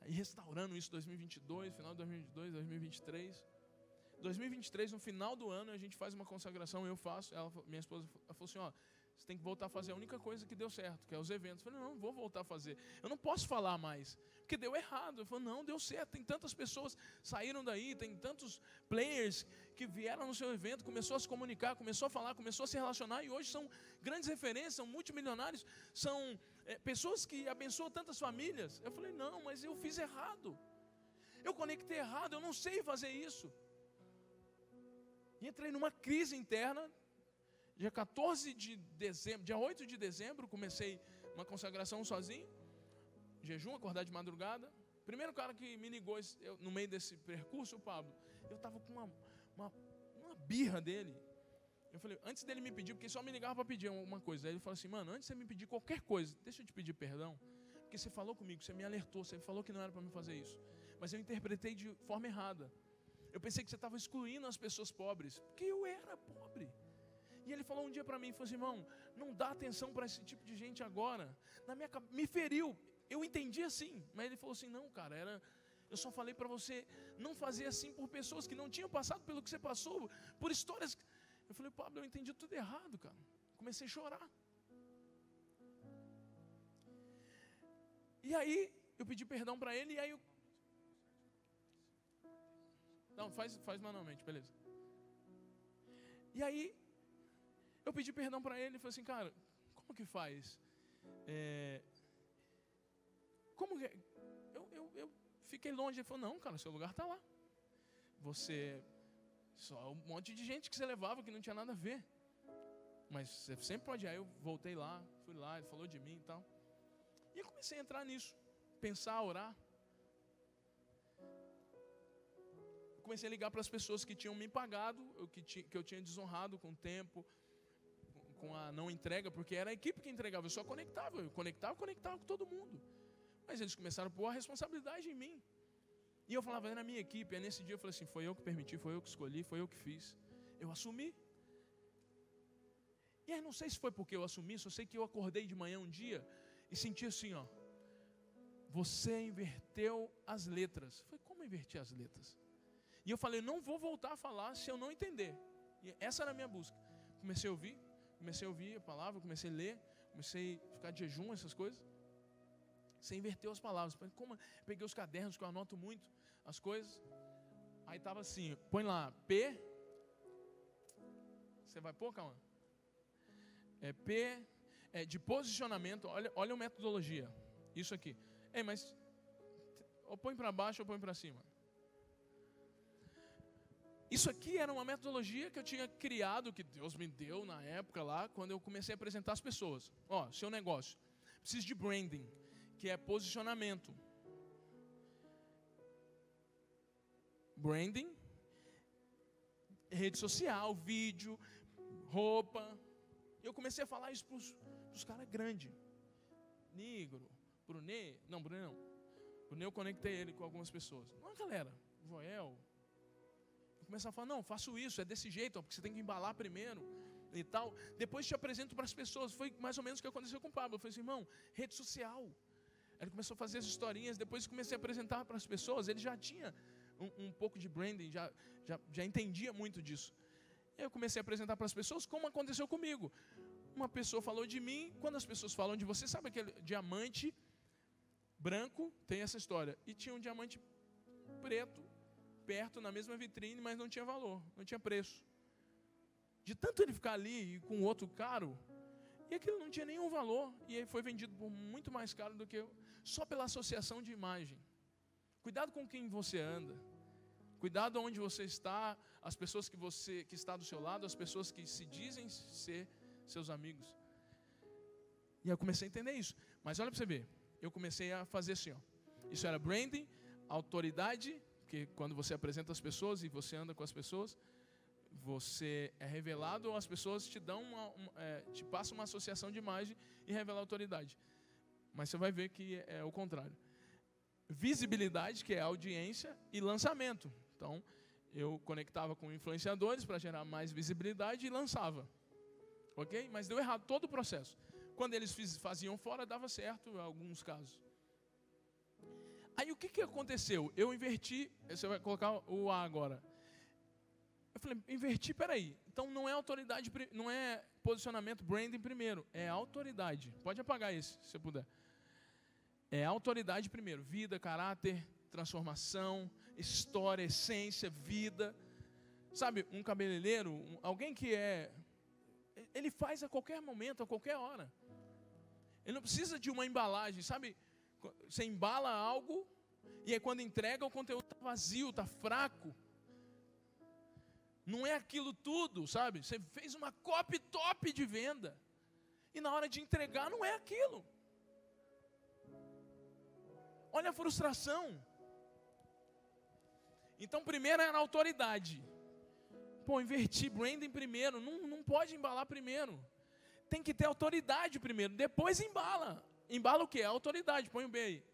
Speaker 1: Aí restaurando isso 2022, final de 2022, 2023. 2023, no final do ano, a gente faz uma consagração, eu faço, minha esposa ela falou assim, ó, você tem que voltar a fazer a única coisa que deu certo, que é os eventos. Eu falei, não vou voltar a fazer. Eu não posso falar mais, porque deu errado. Eu falei, não, deu certo. Tem tantas pessoas saíram daí, tem tantos players que vieram no seu evento, começou a se comunicar, começou a falar, começou a se relacionar, e hoje são grandes referências, são multimilionários, são pessoas que abençoam tantas famílias. Eu falei, não, mas eu fiz errado. Eu conectei errado, eu não sei fazer isso. E entrei numa crise interna. Dia 14 de dezembro, dia 8 de dezembro, comecei uma consagração sozinho, jejum, acordar de madrugada. Primeiro cara que me ligou no meio desse percurso, o Pablo, eu estava com uma birra dele. Eu falei, antes dele me pedir, porque só me ligava para pedir alguma coisa. Aí ele falou assim, mano, antes de você me pedir qualquer coisa, deixa eu te pedir perdão, porque você falou comigo, você me alertou, você falou que não era para me fazer isso. Mas eu interpretei de forma errada. Eu pensei que você estava excluindo as pessoas pobres, porque eu era pobre. E ele falou um dia para mim, falou assim, irmão, não dá atenção para esse tipo de gente agora. Na minha cabeça, me feriu, eu entendi assim. Mas ele falou assim, não, cara, eu só falei para você não fazer assim por pessoas que não tinham passado pelo que você passou, por histórias. Eu falei, Pablo, eu entendi tudo errado, cara. Comecei a chorar. E aí, eu pedi perdão para ele, e aí eu... Não, faz manualmente, beleza. E aí, eu pedi perdão para ele e falei assim, cara, como que faz? Como que... Eu fiquei longe. Ele falou, não, cara, seu lugar está lá. Você... Só um monte de gente que você levava que não tinha nada a ver. Mas você sempre pode ir. Aí eu voltei lá, fui lá, ele falou de mim e tal. E eu comecei a entrar nisso. Pensar, orar. Comecei a ligar para as pessoas que tinham me pagado, que eu tinha desonrado com o tempo, com a não entrega, porque era a equipe que entregava, eu só conectava, com todo mundo. Mas eles começaram a pôr a responsabilidade em mim. E eu falava, é na minha equipe. Aí nesse dia eu falei assim, foi eu que permiti, foi eu que escolhi, foi eu que fiz. Eu assumi. E aí não sei se foi porque eu assumi, só sei que eu acordei de manhã um dia e senti assim, ó, você inverteu as letras. Eu falei, como inverter as letras? E eu falei, não vou voltar a falar se eu não entender. E essa era a minha busca. Comecei a ouvir a palavra, comecei a ler, comecei a ficar de jejum, essas coisas. Você inverteu as palavras. Como? Peguei os cadernos que eu anoto muito as coisas. Aí estava assim, põe lá, P. Você vai pôr, calma? P, de posicionamento, olha a metodologia. Isso aqui. Mas ou põe para baixo ou põe para cima. Isso aqui era uma metodologia que eu tinha criado, que Deus me deu na época lá, quando eu comecei a apresentar as pessoas. Ó, seu negócio precisa de branding, que é posicionamento. Branding, rede social, vídeo, roupa. Eu comecei a falar isso para os caras grandes. Negro, Brunet, não, Brunet não. Brunet eu conectei ele com algumas pessoas. Não, galera, Joel. Eu comecei a falar, não, faço isso, é desse jeito, ó, porque você tem que embalar primeiro e tal. Depois te apresento para as pessoas. Foi mais ou menos o que aconteceu com o Pablo. Eu falei assim, irmão, rede social. Ele começou a fazer as historinhas, depois comecei a apresentar para as pessoas. Ele já tinha um pouco de branding, já entendia muito disso. Eu comecei a apresentar para as pessoas como aconteceu comigo. uma pessoa falou de mim. Quando as pessoas falam de você, sabe aquele diamante branco? Tem essa história. E tinha um diamante preto perto, na mesma vitrine, mas não tinha valor, não tinha preço. De tanto ele ficar ali e com outro caro, e aquilo não tinha nenhum valor, e ele foi vendido por muito mais caro do que eu, só pela associação de imagem. Cuidado com quem você anda. Cuidado onde você está, as pessoas que está do seu lado, as pessoas que se dizem ser seus amigos. E eu comecei a entender isso. Mas olha para você ver, eu comecei a fazer assim, ó. Isso era branding, autoridade, porque quando você apresenta as pessoas e você anda com as pessoas, você é revelado, ou as pessoas te dão te passam uma associação de imagem e revela autoridade. Mas você vai ver que é o contrário. Visibilidade, que é audiência, e lançamento. Então, eu conectava com influenciadores para gerar mais visibilidade e lançava. Ok? Mas deu errado todo o processo. Quando eles faziam fora, dava certo em alguns casos. Aí o que aconteceu? Eu inverti, você vai colocar o A agora. Eu falei, inverti, peraí. Então não é autoridade, não é posicionamento, branding primeiro. É autoridade. Pode apagar esse, se puder. É autoridade primeiro. Vida, caráter, transformação, história, essência, vida. Sabe, um cabeleireiro, alguém que ele faz a qualquer momento, a qualquer hora. Ele não precisa de uma embalagem, sabe? Você embala algo e aí quando entrega o conteúdo está vazio, está fraco. Não é aquilo tudo, sabe? Você fez uma copy top de venda e na hora de entregar não é aquilo. Olha a frustração. Então primeiro era a autoridade. Pô, inverti branding primeiro, não pode embalar primeiro. Tem que ter autoridade primeiro, depois embala. Embala o quê? A autoridade, põe o B aí.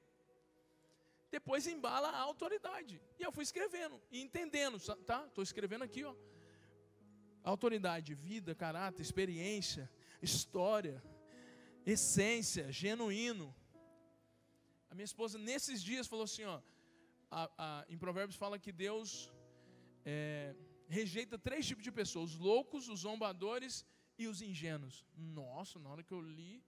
Speaker 1: Depois embala a autoridade. E eu fui escrevendo e entendendo, tá? Estou escrevendo aqui, ó. Autoridade, vida, caráter, experiência, história, essência, genuíno. A minha esposa, nesses dias, falou assim, ó. Em Provérbios fala que Deus rejeita 3 tipos de pessoas: os loucos, os zombadores e os ingênuos. Nossa, na hora que eu li,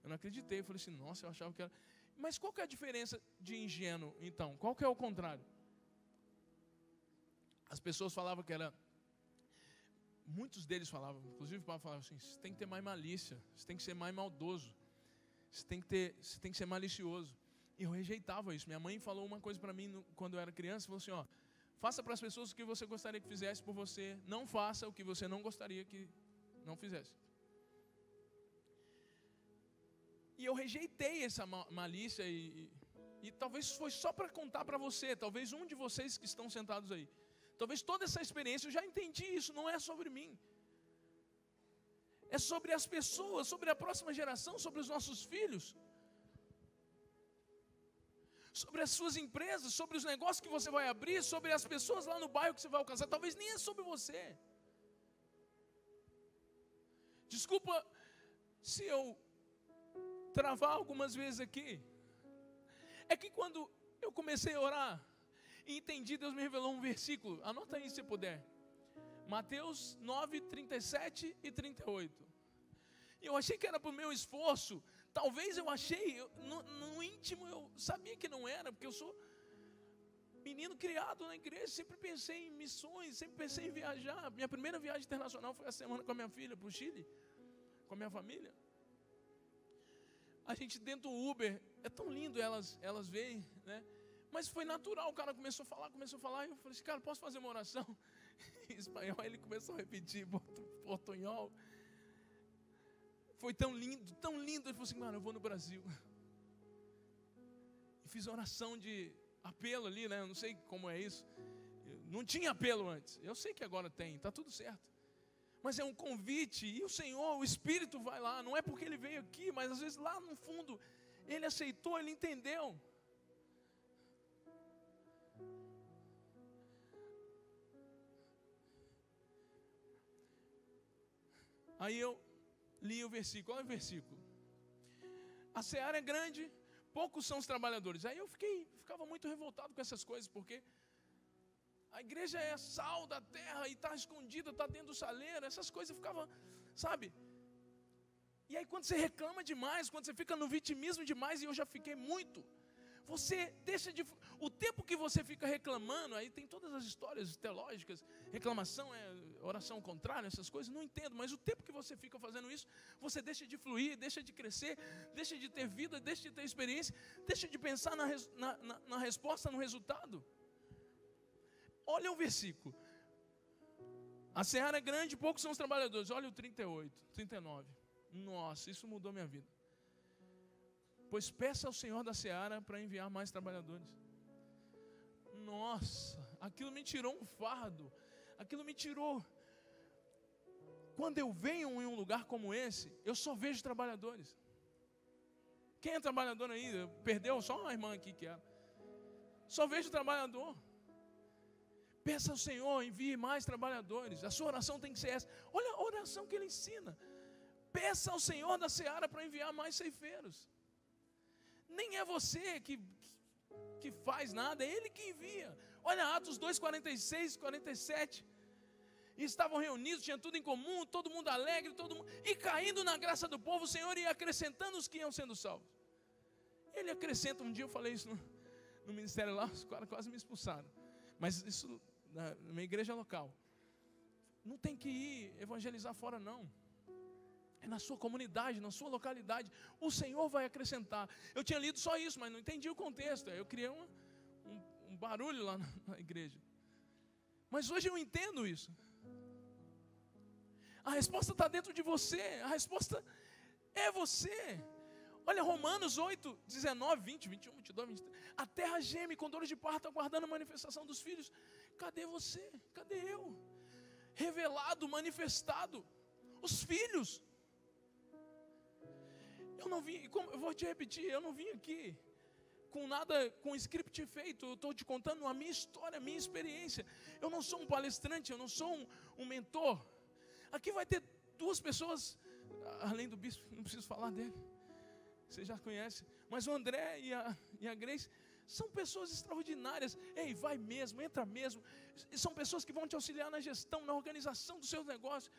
Speaker 1: eu não acreditei. Eu falei assim, nossa, eu achava que era... Mas qual que é a diferença de ingênuo, então? Qual que é o contrário? As pessoas falavam que era... Muitos deles falavam, inclusive o Paulo falava assim, você tem que ter mais malícia, você tem que ser mais maldoso, você tem que ser malicioso. E eu rejeitava isso. Minha mãe falou uma coisa para mim quando eu era criança, falou assim, ó, faça para as pessoas o que você gostaria que fizesse por você, não faça o que você não gostaria que não fizesse. E eu rejeitei essa malícia e talvez foi só para contar para você, talvez um de vocês que estão sentados aí, talvez toda essa experiência, eu já entendi isso, não é sobre mim. É sobre as pessoas, sobre a próxima geração, sobre os nossos filhos. Sobre as suas empresas, sobre os negócios que você vai abrir, sobre as pessoas lá no bairro que você vai alcançar, talvez nem é sobre você. Desculpa se eu travar algumas vezes aqui. É que quando eu comecei a orar e entendi, Deus me revelou um versículo. Anota aí se puder. Mateus 9, 37 e 38. Eu achei que era para o meu esforço. Talvez eu achei, no íntimo eu sabia que não era, porque eu sou menino criado na igreja, sempre pensei em missões, sempre pensei em viajar. Minha primeira viagem internacional foi a semana com a minha filha para o Chile, com a minha família. A gente dentro do Uber, é tão lindo elas veem, né? Mas foi natural, o cara começou a falar, e eu falei assim, cara, posso fazer uma oração em espanhol? Aí ele começou a repetir portunhol. Foi tão lindo, ele falou assim, mano, eu vou no Brasil. E fiz oração de apelo ali, né? Eu não sei como é isso. Não tinha apelo antes. Eu sei que agora tem, está tudo certo. Mas é um convite, e o Senhor, o Espírito vai lá. Não é porque Ele veio aqui, mas às vezes lá no fundo, Ele aceitou, Ele entendeu. Aí eu li o versículo, olha o versículo. A seara é grande, poucos são os trabalhadores. Aí eu ficava muito revoltado com essas coisas, porque a igreja é sal da terra e está escondida, está dentro do saleiro. Essas coisas eu ficava, sabe? E aí quando você reclama demais, quando você fica no vitimismo demais, e eu já fiquei muito, você deixa de... O tempo que você fica reclamando, aí tem todas as histórias teológicas, reclamação é oração ao contrário, essas coisas, não entendo, mas o tempo que você fica fazendo isso, você deixa de fluir, deixa de crescer, deixa de ter vida, deixa de ter experiência, deixa de pensar na resposta, no resultado. Olha o versículo. A seara é grande, poucos são os trabalhadores. Olha o 38, 39. Nossa, isso mudou minha vida. Pois peça ao Senhor da seara para enviar mais trabalhadores. Nossa, aquilo me tirou um fardo. Aquilo me tirou. Quando eu venho em um lugar como esse, eu só vejo trabalhadores. Quem é trabalhador aí? Perdeu só uma irmã aqui que era. Só vejo trabalhador. Peça ao Senhor, envie mais trabalhadores. A sua oração tem que ser essa. Olha a oração que ele ensina. Peça ao Senhor da seara para enviar mais ceifeiros. Nem é você que faz nada, é Ele que envia. Olha Atos 2, 46, 47. E estavam reunidos, tinham tudo em comum, todo mundo alegre, e caindo na graça do povo, o Senhor ia acrescentando os que iam sendo salvos. Ele acrescenta, um dia eu falei isso no ministério lá, os caras quase me expulsaram. Mas isso na minha igreja local. Não tem que ir evangelizar fora não. É na sua comunidade, na sua localidade. O Senhor vai acrescentar. Eu tinha lido só isso, mas não entendi o contexto. Eu criei um barulho lá na igreja. Mas hoje eu entendo isso. A resposta está dentro de você. A resposta é você. Olha Romanos 8, 19, 20, 21, 22, 23. A terra geme com dores de parto, aguardando a manifestação dos filhos. Cadê você? Cadê eu? Revelado, manifestado. Os filhos. Eu não vim, eu vou te repetir, eu não vim aqui com nada, com script feito. Eu estou te contando a minha história, a minha experiência. Eu não sou um palestrante, eu não sou um mentor. Aqui vai ter duas pessoas, além do bispo, não preciso falar dele, você já conhece, mas o André e a Grace são pessoas extraordinárias. Ei, vai mesmo, entra mesmo. São pessoas que vão te auxiliar na gestão, na organização dos seus negócios.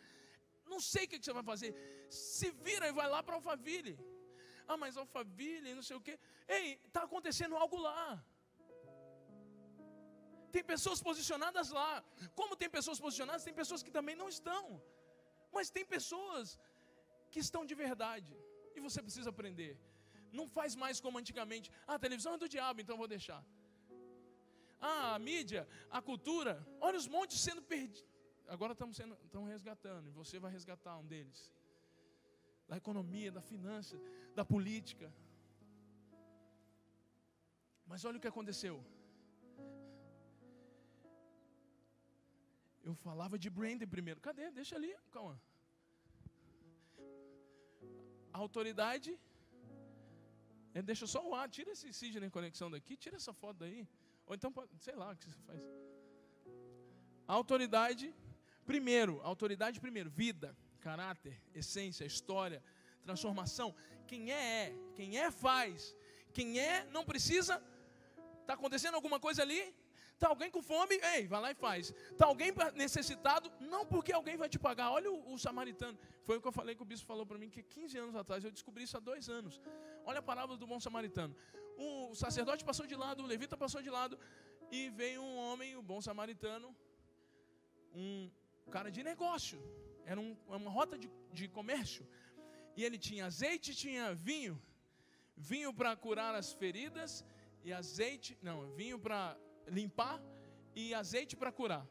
Speaker 1: Não sei o que você vai fazer. Se vira e vai lá para Alphaville. Ah, mas Alphaville, não sei o quê. Ei, está acontecendo algo lá. Tem pessoas posicionadas lá. Como tem pessoas posicionadas, tem pessoas que também não estão. Mas tem pessoas que estão de verdade. E você precisa aprender. Não faz mais como antigamente. Ah, a televisão é do diabo, então eu vou deixar. Ah, a mídia, a cultura. Olha os montes sendo perdidos. Agora estamos resgatando. E você vai resgatar um deles. Da economia, da finança, da política. Mas olha o que aconteceu. Eu falava de branding primeiro. Cadê? Deixa ali, calma. A autoridade. Deixa só o ar. Tira esse Sidney Conexão daqui. Tira essa foto daí. Ou então, sei lá o que você faz. A autoridade primeiro. Vida, caráter, essência, história, transformação. Quem é, faz. Quem é, não precisa. Está acontecendo alguma coisa ali? Está alguém com fome? Ei, vai lá e faz. Está alguém necessitado? Não porque alguém vai te pagar. Olha o samaritano. Foi o que eu falei que o bispo falou para mim, que 15 anos atrás, eu descobri isso há 2 anos. Olha a parábola do bom samaritano. O sacerdote passou de lado, o levita passou de lado, e veio um homem, o bom samaritano, um cara de negócio. Era uma rota de comércio. E ele tinha azeite e tinha vinho. Vinho para curar as feridas, e vinho para limpar e azeite para curar.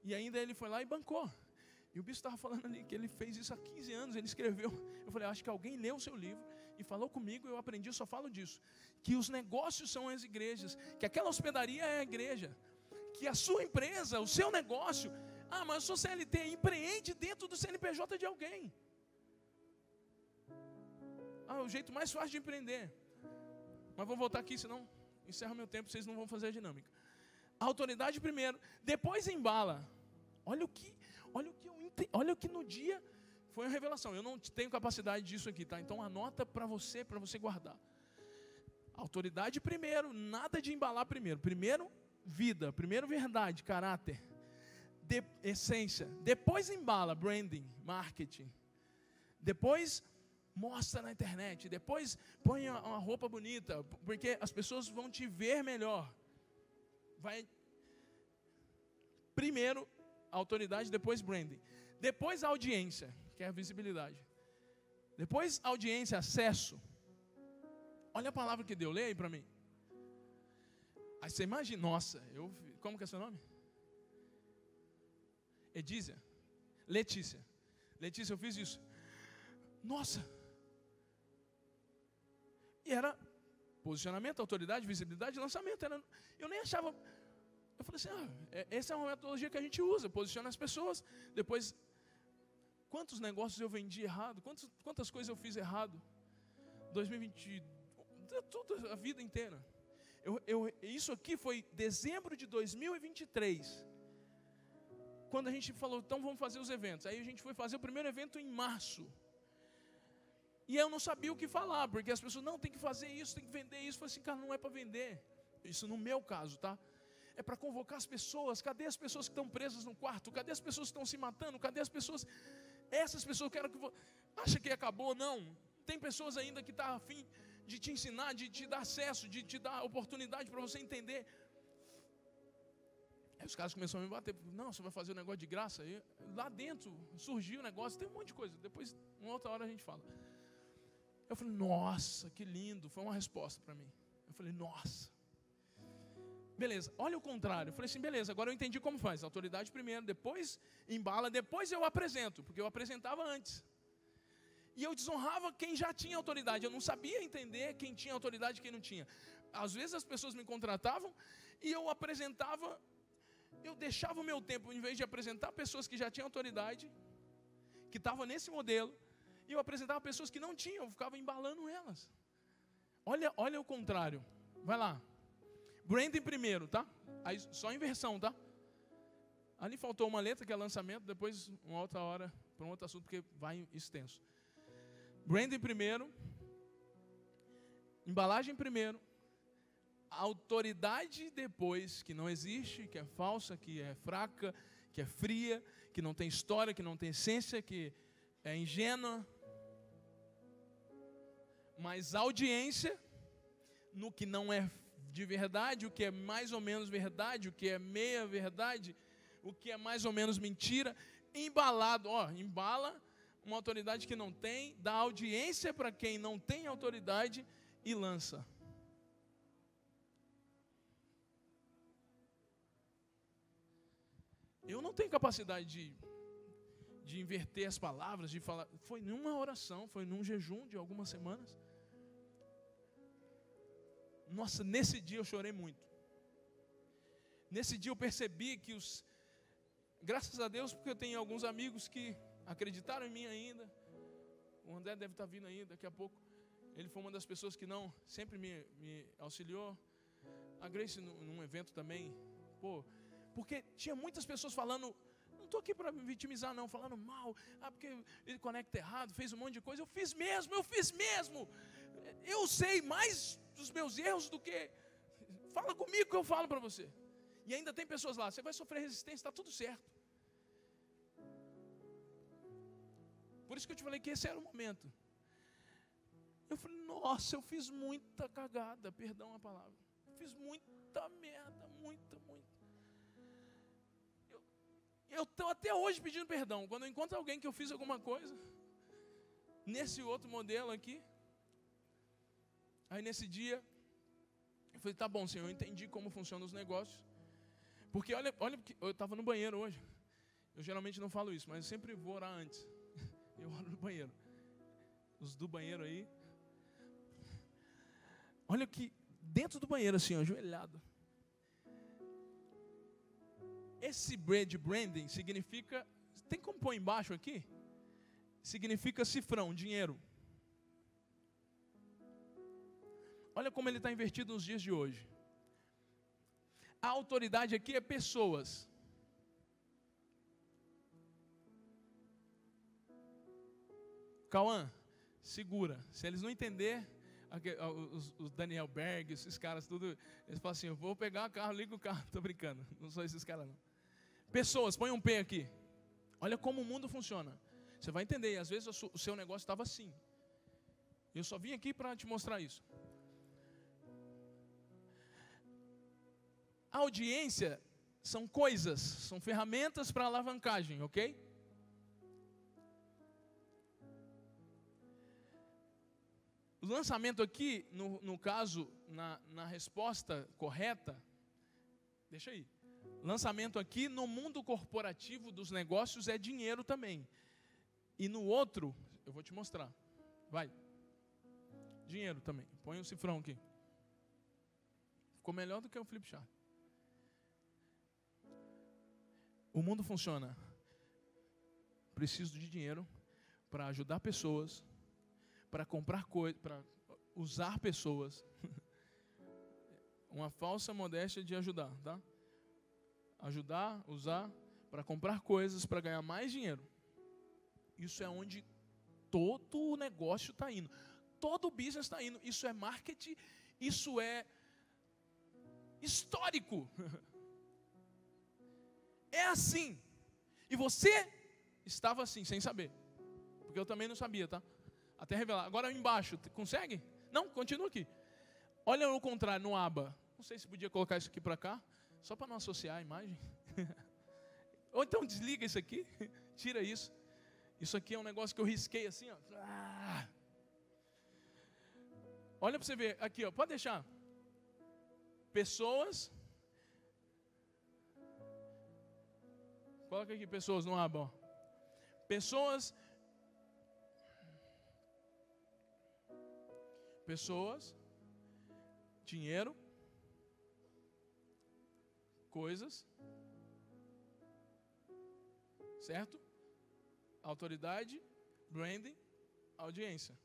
Speaker 1: E ainda ele foi lá e bancou. E o bispo estava falando ali que ele fez isso há 15 anos, ele escreveu. Eu falei, acho que alguém leu o seu livro e falou comigo, eu aprendi, eu só falo disso. Que os negócios são as igrejas, que aquela hospedaria é a igreja, que a sua empresa, o seu negócio, mas eu sou CLT, empreende dentro do CNPJ de alguém. O jeito mais fácil de empreender. Mas vou voltar aqui, senão encerra meu tempo, vocês não vão fazer a dinâmica. A autoridade primeiro, depois embala. Olha o que no dia foi uma revelação. Eu não tenho capacidade disso aqui, tá? Então anota para você guardar. Autoridade primeiro, nada de embalar primeiro. Primeiro vida, primeiro verdade, caráter, essência. Depois embala, branding, marketing. Depois mostra na internet. Depois põe uma roupa bonita, porque as pessoas vão te ver melhor. Primeiro autoridade, depois branding. Depois a audiência, que é a visibilidade. Depois audiência, acesso. Olha a palavra que deu, leia aí para mim. Aí você imagina, nossa, como que é seu nome? Edízia? Letícia, eu fiz isso. Nossa. E era posicionamento, autoridade, visibilidade, lançamento. Eu nem achava. Eu falei assim, essa é uma metodologia que a gente usa, posiciona as pessoas. Depois, quantos negócios eu vendi errado? Quantas coisas eu fiz errado? 2020, tudo, a vida inteira. Isso aqui foi dezembro de 2023. Quando a gente falou, então vamos fazer os eventos. Aí a gente foi fazer o primeiro evento em março. E eu não sabia o que falar, porque as pessoas, não, tem que fazer isso, tem que vender isso. Eu falei assim, cara, não é para vender. Isso no meu caso, tá? É para convocar as pessoas. Cadê as pessoas que estão presas no quarto? Cadê as pessoas que estão se matando? Cadê as pessoas? Essas pessoas, eu quero que acha que acabou? Não. Tem pessoas ainda que estão a fim de te ensinar, de te dar acesso, de te dar oportunidade para você entender. Aí os caras começaram a me bater. Não, você vai fazer um negócio de graça? Aí, lá dentro surgiu o negócio, tem um monte de coisa. Depois, uma outra hora a gente fala. Eu falei, nossa, que lindo. Foi uma resposta para mim. Eu falei, nossa. Beleza, olha o contrário. Eu falei assim, beleza, agora eu entendi como faz. Autoridade primeiro, depois embala, depois eu apresento. Porque eu apresentava antes. E eu desonrava quem já tinha autoridade. Eu não sabia entender quem tinha autoridade e quem não tinha. Às vezes as pessoas me contratavam e eu apresentava. Eu deixava o meu tempo, em vez de apresentar pessoas que já tinham autoridade, que estavam nesse modelo, e eu apresentava pessoas que não tinham, eu ficava embalando elas. Olha o contrário. Vai lá. Branding primeiro, tá? Aí só inversão, tá? Ali faltou uma letra, que é lançamento, depois uma outra hora, para um outro assunto, porque vai extenso. Branding primeiro, embalagem primeiro, autoridade depois, que não existe, que é falsa, que é fraca, que é fria, que não tem história, que não tem essência, que é ingênua. Mas audiência no que não é de verdade, o que é mais ou menos verdade, o que é meia verdade, o que é mais ou menos mentira, embalado, embala uma autoridade que não tem, dá audiência para quem não tem autoridade e lança. Eu não tenho capacidade de inverter as palavras, de falar. Foi numa oração, foi num jejum de algumas semanas. Nossa, nesse dia eu chorei muito. Nesse dia eu percebi que graças a Deus, porque eu tenho alguns amigos que acreditaram em mim ainda. O André deve estar vindo aí daqui a pouco. Ele foi uma das pessoas que sempre me auxiliou. A Grace num evento também. Porque tinha muitas pessoas falando, não estou aqui para me vitimizar não, falando mal, porque ele conecta errado, fez um monte de coisa. Eu fiz mesmo. Eu sei mais dos meus erros do que... Fala comigo que eu falo para você. E ainda tem pessoas lá, você vai sofrer resistência, está tudo certo. Por isso que eu te falei que esse era o momento. Eu falei, nossa, eu fiz muita cagada, perdão a palavra. Fiz muita merda, muita. Eu estou até hoje pedindo perdão. Quando eu encontro alguém que eu fiz alguma coisa, nesse outro modelo aqui, aí nesse dia, eu falei, tá bom, Senhor, eu entendi como funcionam os negócios. Porque olha, eu estava no banheiro hoje. Eu geralmente não falo isso, mas eu sempre vou orar antes. Eu oro no banheiro. Os do banheiro aí. Olha que dentro do banheiro assim, ajoelhado. Esse branding significa, tem como pôr embaixo aqui? Significa cifrão, dinheiro. Olha como ele está invertido nos dias de hoje. A autoridade aqui é pessoas. Cauã, segura. Se eles não entenderem, os Daniel Berg, esses caras tudo, eles falam assim, eu vou pegar o carro, liga o carro. Estou brincando, não sou esses caras não. Pessoas, põe um P aqui. Olha como o mundo funciona. Você vai entender, e às vezes o seu negócio estava assim. Eu só vim aqui para te mostrar isso. A audiência são coisas, são ferramentas para alavancagem, ok? O lançamento aqui, no caso, na resposta correta, deixa aí. Lançamento aqui no mundo corporativo dos negócios é dinheiro também. E no outro, eu vou te mostrar. Vai. Dinheiro também. Põe o cifrão aqui. Ficou melhor do que o flip chart. O mundo funciona. Preciso de dinheiro para ajudar pessoas, para comprar coisas, para usar pessoas. Uma falsa modéstia de ajudar, tá? Ajudar, usar, para comprar coisas, para ganhar mais dinheiro. Isso é onde todo o negócio está indo. Todo o business está indo. Isso é marketing, isso é histórico. É assim. E você estava assim, sem saber. Porque eu também não sabia, tá? Até revelar. Agora embaixo, consegue? Não, continua aqui. Olha no contrário, no aba. Não sei se podia colocar isso aqui para cá. Só para não associar a imagem. Ou então desliga isso aqui. Tira isso. Isso aqui é um negócio que eu risquei assim, ó. Olha para você ver. Aqui, ó. Pode deixar. Pessoas. Coloca aqui pessoas no aba, ó. Pessoas. Pessoas. Dinheiro. Coisas. Certo? Autoridade, branding, audiência.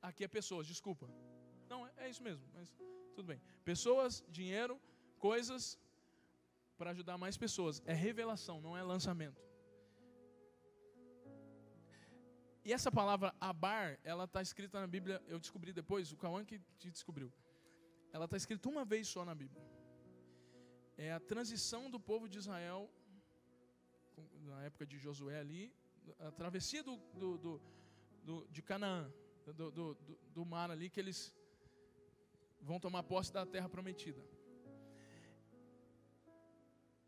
Speaker 1: Aqui é pessoas, desculpa. Não, é isso mesmo, mas tudo bem. Pessoas, dinheiro, coisas para ajudar mais pessoas. É revelação, não é lançamento. E essa palavra abar, ela está escrita na Bíblia, eu descobri depois, o Cauã que te descobriu. Ela está escrita uma vez só na Bíblia. É a transição do povo de Israel, na época de Josué ali, a travessia de Canaã, do mar ali, que eles vão tomar posse da terra prometida.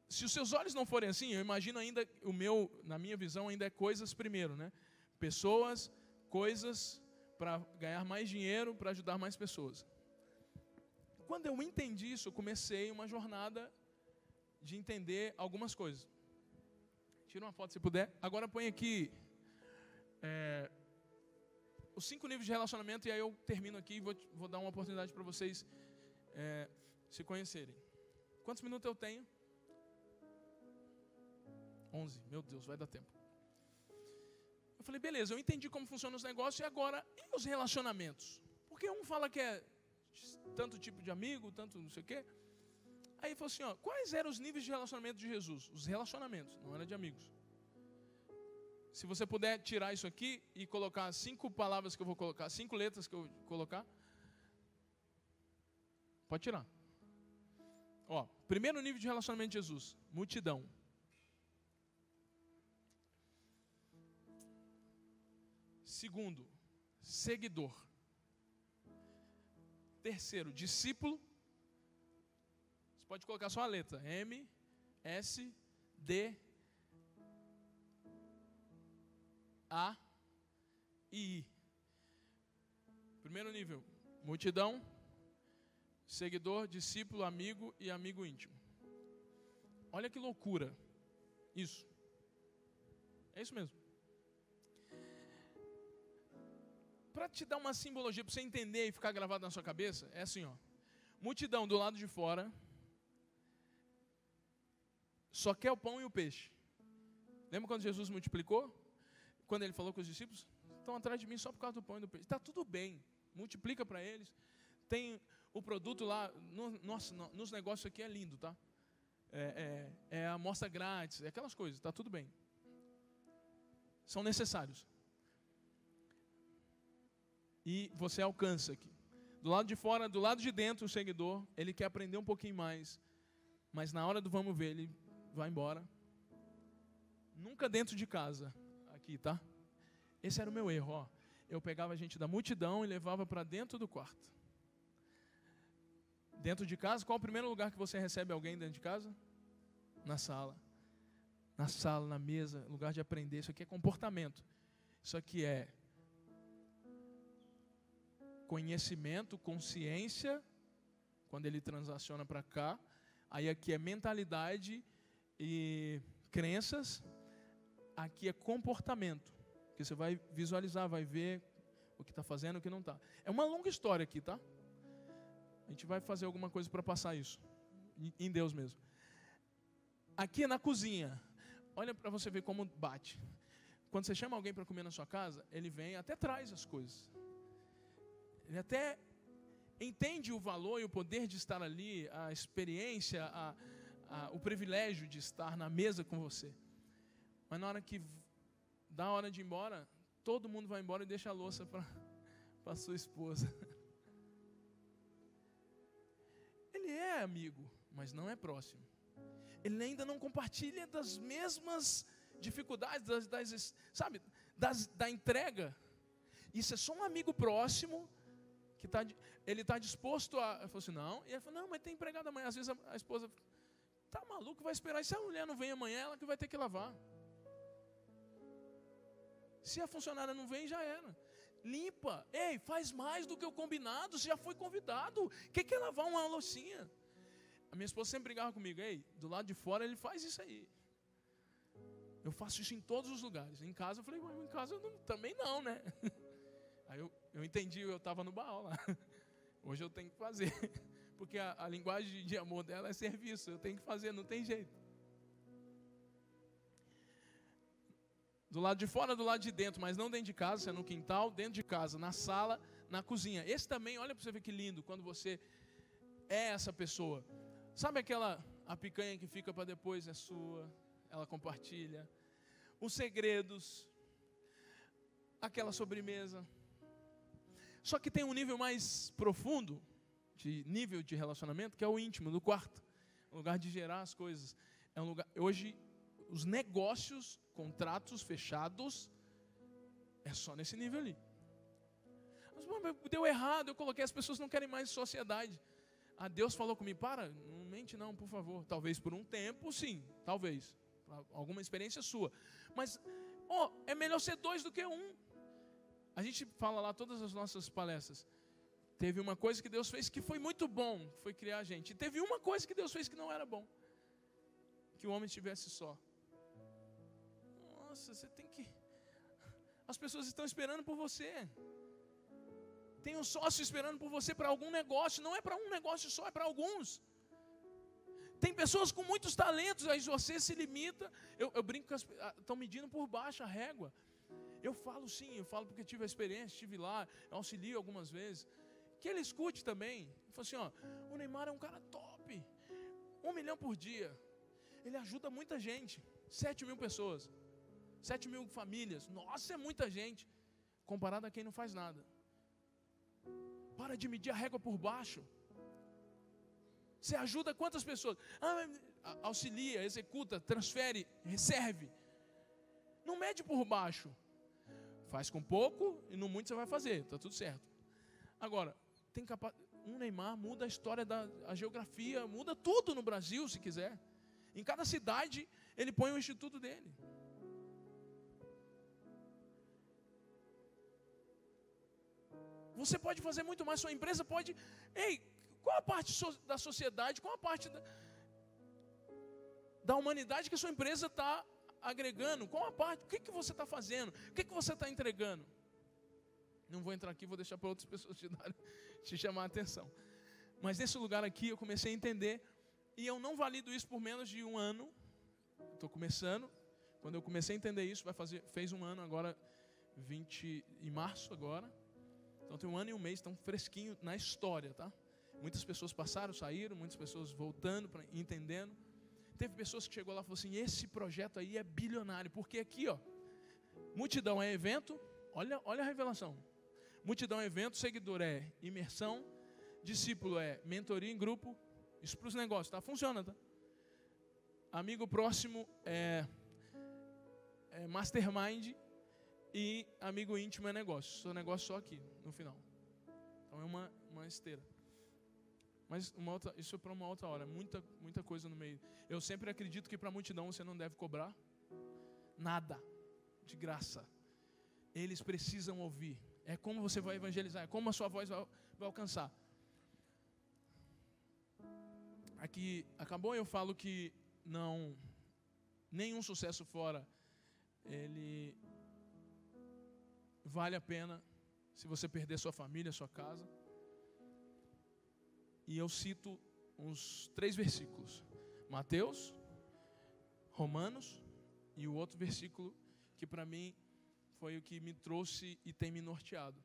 Speaker 1: Se os seus olhos não forem assim, eu imagino ainda, na minha visão, ainda é coisas primeiro, né? Pessoas, coisas, para ganhar mais dinheiro, para ajudar mais pessoas. Quando eu entendi isso, eu comecei uma jornada de entender algumas coisas. Tira uma foto se puder. Agora põe aqui os 5 níveis de relacionamento e aí eu termino aqui e vou dar uma oportunidade para vocês se conhecerem. Quantos minutos eu tenho? 11. Meu Deus, vai dar tempo. Eu falei, beleza, eu entendi como funcionam os negócios e agora, e os relacionamentos? Porque um fala que é tanto tipo de amigo, tanto não sei o quê. Aí ele falou assim, ó, quais eram os níveis de relacionamento de Jesus? Os relacionamentos, não era de amigos. Se você puder tirar isso aqui e colocar 5 palavras que eu vou colocar, 5 letras que eu vou colocar. Pode tirar. Ó, primeiro nível de relacionamento de Jesus, multidão. Segundo, seguidor. Terceiro, discípulo. Você pode colocar só a letra M, S, D, A e I. Primeiro nível, multidão, seguidor, discípulo, amigo e amigo íntimo. Olha que loucura isso. É isso mesmo. Para te dar uma simbologia, para você entender e ficar gravado na sua cabeça, é assim, ó. Multidão do lado de fora só quer o pão e o peixe. Lembra quando Jesus multiplicou? Quando ele falou com os discípulos? Estão atrás de mim só por causa do pão e do peixe. Está tudo bem, multiplica para eles. Tem o produto lá, nossa, nos negócios aqui é lindo, tá? É a amostra grátis, é aquelas coisas, está tudo bem. São necessários. E você alcança aqui. Do lado de fora, do lado de dentro, o seguidor, ele quer aprender um pouquinho mais. Mas na hora do vamos ver, ele vai embora. Nunca dentro de casa. aqui, tá? Esse era o meu erro, ó. Eu pegava a gente da multidão e levava para dentro do quarto. Dentro de casa, qual é o primeiro lugar que você recebe alguém dentro de casa? Na sala. Na sala, na mesa, lugar de aprender. Isso aqui é comportamento. Isso aqui é conhecimento, consciência, quando ele transaciona para cá. Aí aqui é mentalidade e crenças. Aqui é comportamento, que você vai visualizar, vai ver o que está fazendo e o que não está. É uma longa história aqui, tá? A gente vai fazer alguma coisa para passar isso, em Deus mesmo. Aqui é na cozinha. Olha para você ver como bate. Quando você chama alguém para comer na sua casa, ele vem até traz as coisas. Ele até entende o valor e o poder de estar ali, a experiência, o privilégio de estar na mesa com você. Mas na hora que dá a hora de ir embora, todo mundo vai embora e deixa a louça para a sua esposa. Ele é amigo, mas não é próximo. Ele ainda não compartilha das mesmas dificuldades, da entrega. Isso é só um amigo próximo, que ele está disposto a... Eu falo assim, não. E ele fala, não, mas tem empregada amanhã. Às vezes a esposa, tá maluco, vai esperar. E se a mulher não vem amanhã, ela que vai ter que lavar. Se a funcionária não vem, já era. Limpa. Ei, faz mais do que o combinado, você já foi convidado. O que é lavar uma loucinha? A minha esposa sempre brigava comigo. Ei, do lado de fora ele faz isso aí. Eu faço isso em todos os lugares. Em casa eu falei, mas em casa eu também não, né? Aí eu entendi, eu estava no Baal lá. Hoje eu tenho que fazer. Porque a linguagem de amor dela é serviço. Eu tenho que fazer, não tem jeito. Do lado de fora, do lado de dentro, mas não dentro de casa, você é no quintal, dentro de casa, na sala, na cozinha. Esse também, olha para você ver que lindo, quando você é essa pessoa. Sabe a picanha que fica para depois é sua, ela compartilha. Os segredos, aquela sobremesa. Só que tem um nível mais profundo, de nível de relacionamento, que é o íntimo, do quarto. Um lugar de gerar as coisas. É um lugar, hoje, os negócios, contratos fechados, é só nesse nível ali. Mas deu errado, eu coloquei, as pessoas não querem mais sociedade. Deus falou comigo, não mente não, por favor. Talvez por um tempo, sim, talvez. Alguma experiência sua. Mas, é melhor ser 2 do que 1. A gente fala lá todas as nossas palestras. Teve uma coisa que Deus fez que foi muito bom, foi criar a gente. E teve uma coisa que Deus fez que não era bom. Que o homem estivesse só. Nossa, você tem que... As pessoas estão esperando por você. Tem um sócio esperando por você para algum negócio. Não é para um negócio só, é para alguns. Tem pessoas com muitos talentos, aí você se limita. Eu brinco que estão medindo por baixo a régua. Eu falo sim, eu falo porque tive a experiência, estive lá, eu auxilio algumas vezes. Que ele escute também. Ele fala assim, o Neymar é um cara top. 1 milhão por dia. Ele ajuda muita gente. 7 mil pessoas. 7 mil famílias. Nossa, é muita gente. Comparado a quem não faz nada. Para de medir a régua por baixo. Você ajuda quantas pessoas? Auxilia, executa, transfere, serve. Não mede por baixo. Faz com pouco e no muito você vai fazer. Está tudo certo. Agora, um Neymar muda a história a geografia, muda tudo no Brasil, se quiser. Em cada cidade, ele põe o instituto dele. Você pode fazer muito mais, sua empresa pode... Ei, qual a parte da sociedade, qual a parte da humanidade que a sua empresa está agregando? Qual a parte? O que você está fazendo? O que você está entregando? Não vou entrar aqui, vou deixar para outras pessoas te chamar a atenção. Mas nesse lugar aqui eu comecei a entender, e eu não valido isso por menos de 1 ano. Estou começando. Quando eu comecei a entender isso, fez 1 ano agora, em março agora. Então tem 1 ano e 1 mês, tão fresquinho na história, tá? Muitas pessoas passaram, saíram, muitas pessoas voltando, entendendo. Teve pessoas que chegou lá e falou assim, esse projeto aí é bilionário, porque aqui, multidão é evento, olha a revelação. Multidão é evento, seguidor é imersão, discípulo é mentoria em grupo, isso para os negócios, tá? Funciona, tá? Amigo próximo é mastermind, E amigo íntimo é negócio. Seu negócio só aqui, no final. Então é uma esteira. Mas isso é para uma outra hora. Muita coisa no meio. Eu sempre acredito que para a multidão você não deve cobrar nada de graça. Eles precisam ouvir. É como você vai evangelizar. É como a sua voz vai alcançar. Aqui acabou, eu falo que não, nenhum sucesso fora, ele vale a pena se você perder sua família, sua casa. E eu cito uns 3 versículos: Mateus, Romanos e o outro versículo que para mim foi o que me trouxe e tem me norteado.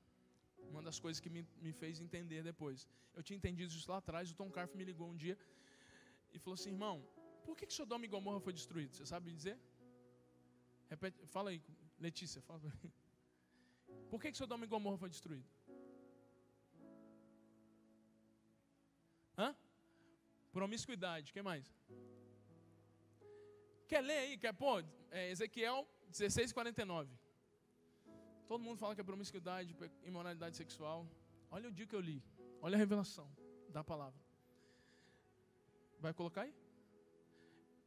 Speaker 1: Uma das coisas que me fez entender depois. Eu tinha entendido isso lá atrás. O Tom Carf me ligou um dia e falou assim: irmão, por que Sodoma e Gomorra foi destruído? Você sabe dizer? Repete, fala aí, Letícia, fala pra mim. Por que Sodoma e Gomorra foi destruído? Promiscuidade, o que mais? Quer ler aí? Quer pôr? Ezequiel 16:49. Todo mundo fala que é promiscuidade, imoralidade sexual. Olha o dia que eu li. Olha a revelação da palavra. Vai colocar aí?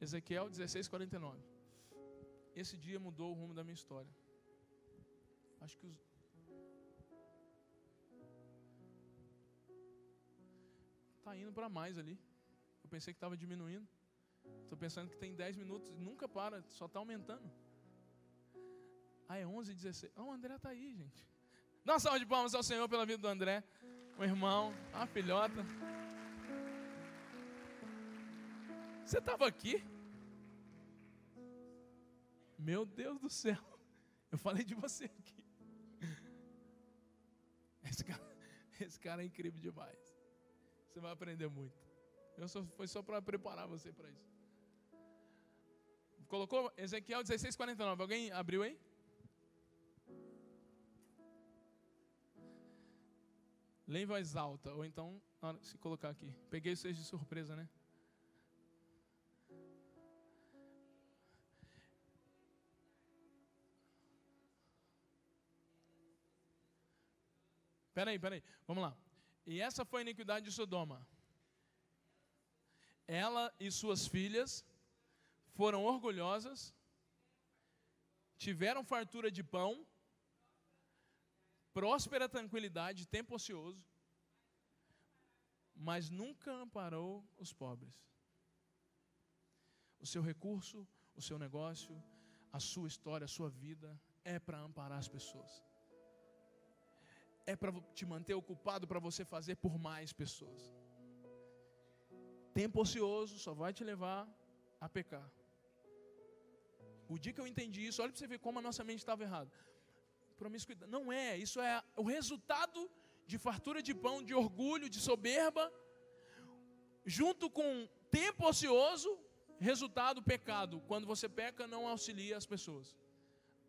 Speaker 1: Ezequiel 16:49. Esse dia mudou o rumo da minha história. Acho que está indo para mais ali. Eu pensei que estava diminuindo. Estou pensando que tem 10 minutos. Nunca para, só está aumentando. É 11:16. O André está aí, gente. Dá uma salva de palmas ao Senhor pela vida do André. Um irmão, uma filhota. Você estava aqui? Meu Deus do céu. Eu falei de você aqui. Esse cara é incrível demais. Você vai aprender muito. Foi só para preparar você para isso. Colocou Ezequiel 16:49. Alguém abriu aí? Lê em voz alta. Ou então, se colocar aqui. Peguei vocês de surpresa, né? Peraí. Vamos lá. E essa foi a iniquidade de Sodoma. Ela e suas filhas foram orgulhosas, tiveram fartura de pão, próspera tranquilidade, tempo ocioso, mas nunca amparou os pobres. O seu recurso, o seu negócio, a sua história, a sua vida é para amparar as pessoas. É para te manter ocupado, para você fazer por mais pessoas. Tempo ocioso só vai te levar a pecar. O dia que eu entendi isso, olha para você ver como a nossa mente estava errada. Promiscuidade, não é, isso é o resultado de fartura de pão, de orgulho, de soberba, junto com tempo ocioso, resultado pecado. Quando você peca, não auxilia as pessoas.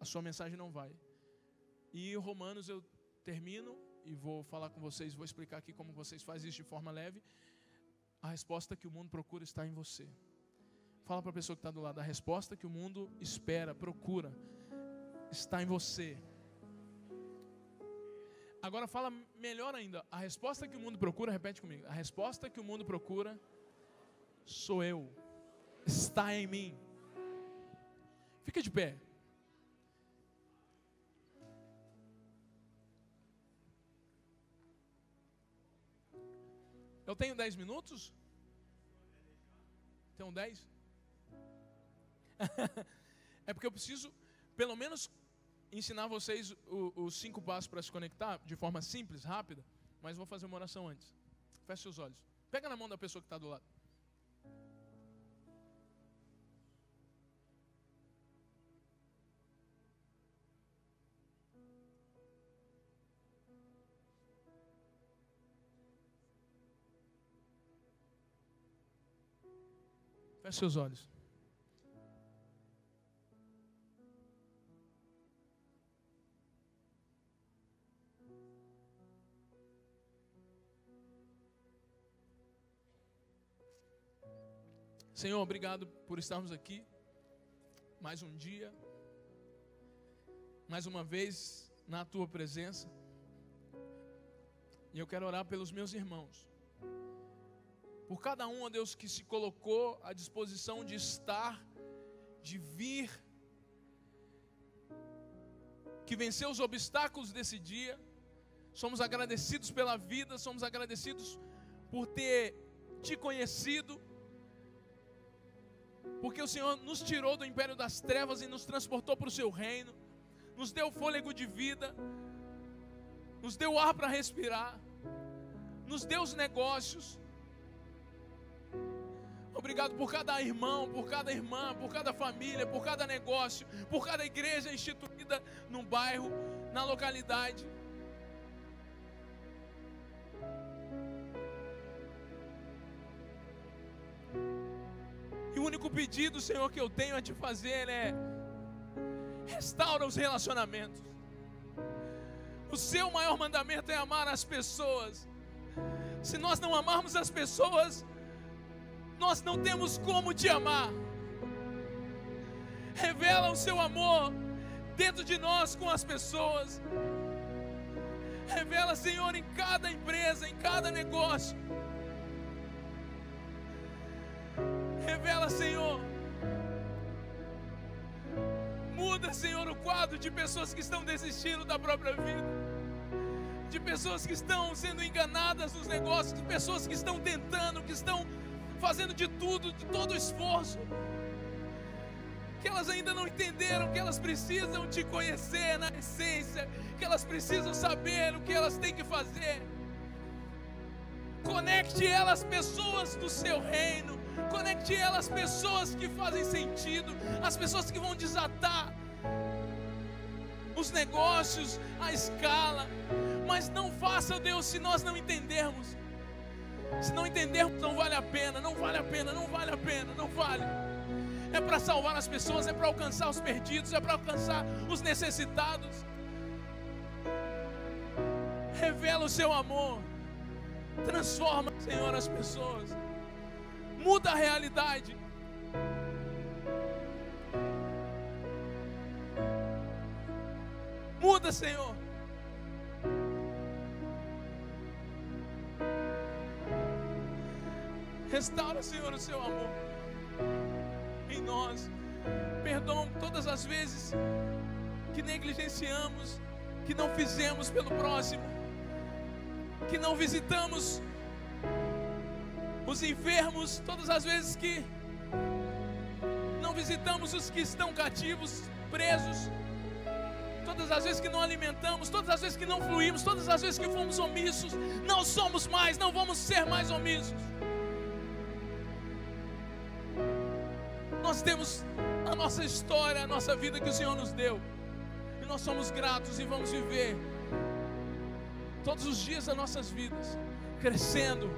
Speaker 1: A sua mensagem não vai. E Romanos eu termino e vou falar com vocês, vou explicar aqui como vocês fazem isso de forma leve. A resposta que o mundo procura está em você. Fala para a pessoa que está do lado, a resposta que o mundo espera, procura, está em você. Agora fala melhor ainda, a resposta que o mundo procura, repete comigo, a resposta que o mundo procura sou eu, está em mim. Fica de pé. Eu tenho 10 minutos? Tenho 10? É porque eu preciso, pelo menos, ensinar vocês os 5 passos para se conectar, de forma simples, rápida, mas vou fazer uma oração antes. Feche seus olhos. Pega na mão da pessoa que está do lado. Feche seus olhos. Senhor, obrigado por estarmos aqui mais um dia. mais uma vez na tua presença. E eu quero orar pelos meus irmãos, por cada um, ó Deus, que se colocou à disposição de estar, de vir, que venceu os obstáculos desse dia. Somos agradecidos pela vida, somos agradecidos por ter te conhecido, porque o Senhor nos tirou do império das trevas e nos transportou para o seu reino, nos deu fôlego de vida, nos deu ar para respirar, nos deu os negócios. Obrigado por cada irmão, por cada irmã, por cada família, por cada negócio, por cada igreja instituída no bairro, na localidade. E o único pedido, Senhor, que eu tenho a te fazer é: restaura os relacionamentos. O seu maior mandamento é amar as pessoas. Se nós não amarmos as pessoas, nós não temos como te amar. Revela o seu amor dentro de nós com as pessoas. Revela, Senhor, em cada empresa, em cada negócio. Revela, Senhor. Muda, Senhor, o quadro de pessoas que estão desistindo da própria vida, de pessoas que estão sendo enganadas nos negócios, de pessoas que estão tentando, que estão fazendo de tudo, de todo o esforço, que elas ainda não entenderam que elas precisam te conhecer na essência, que elas precisam saber o que elas têm que fazer. Conecte elas pessoas do seu reino, conecte elas pessoas que fazem sentido, as pessoas que vão desatar os negócios, a escala. Mas não faça, Deus, se nós não entendermos. Se não entendermos, não vale a pena, não vale a pena, não vale a pena, não vale. É para salvar as pessoas, é para alcançar os perdidos, é para alcançar os necessitados. Revela o seu amor. Transforma, Senhor, as pessoas. Muda a realidade. Muda, Senhor. Restaura, Senhor, o seu amor em nós. Perdoa todas as vezes que negligenciamos, que não fizemos pelo próximo, que não visitamos os enfermos, todas as vezes que não visitamos os que estão cativos, presos, todas as vezes que não alimentamos, todas as vezes que não fluímos, todas as vezes que fomos omissos. Não somos mais, não vamos ser mais omissos. Nós temos a nossa história, a nossa vida que o Senhor nos deu, e nós somos gratos e vamos viver todos os dias das nossas vidas, crescendo,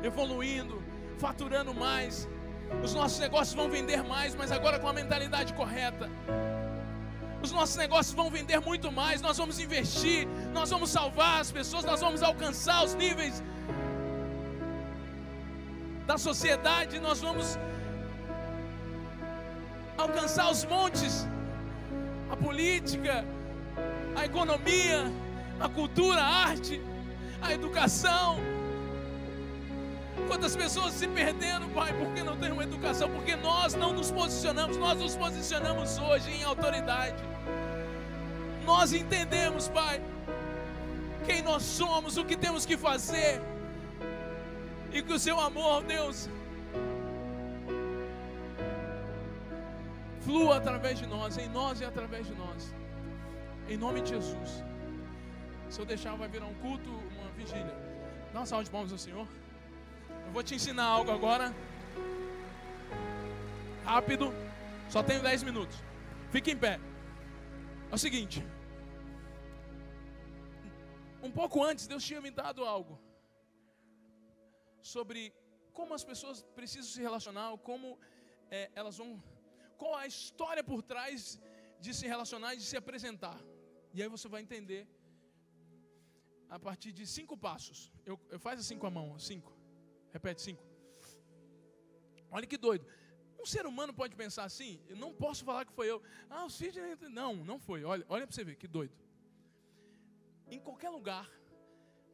Speaker 1: evoluindo, faturando mais. Os nossos negócios vão vender mais, mas agora com a mentalidade correta. Os nossos negócios vão vender muito mais, nós vamos investir, nós vamos salvar as pessoas, nós vamos alcançar os níveis da sociedade, nós vamos alcançar os montes, a política, a economia, a cultura, a arte, a educação. Quantas pessoas se perderam, Pai, porque não tem uma educação, porque nós não nos posicionamos. Nós nos posicionamos hoje em autoridade. Nós entendemos, Pai, quem nós somos, o que temos que fazer, e que o seu amor, Deus, flua através de nós, em nós e através de nós, em nome de Jesus. Se eu deixar, vai virar um culto, uma vigília. Dá uma salva de palmas ao Senhor. Eu vou te ensinar algo agora, rápido, só tenho 10 minutos. Fique em pé. É o seguinte, um pouco antes Deus tinha me dado algo sobre como as pessoas precisam se relacionar, como elas vão, qual a história por trás de se relacionar e de se apresentar. E aí você vai entender a partir de 5 passos. Eu faço assim com a mão, 5. Repete 5. Olha que doido. Um ser humano pode pensar assim, eu não posso falar que foi eu. Ah, o Sidney... Não foi. Olha para você ver, que doido. Em qualquer lugar,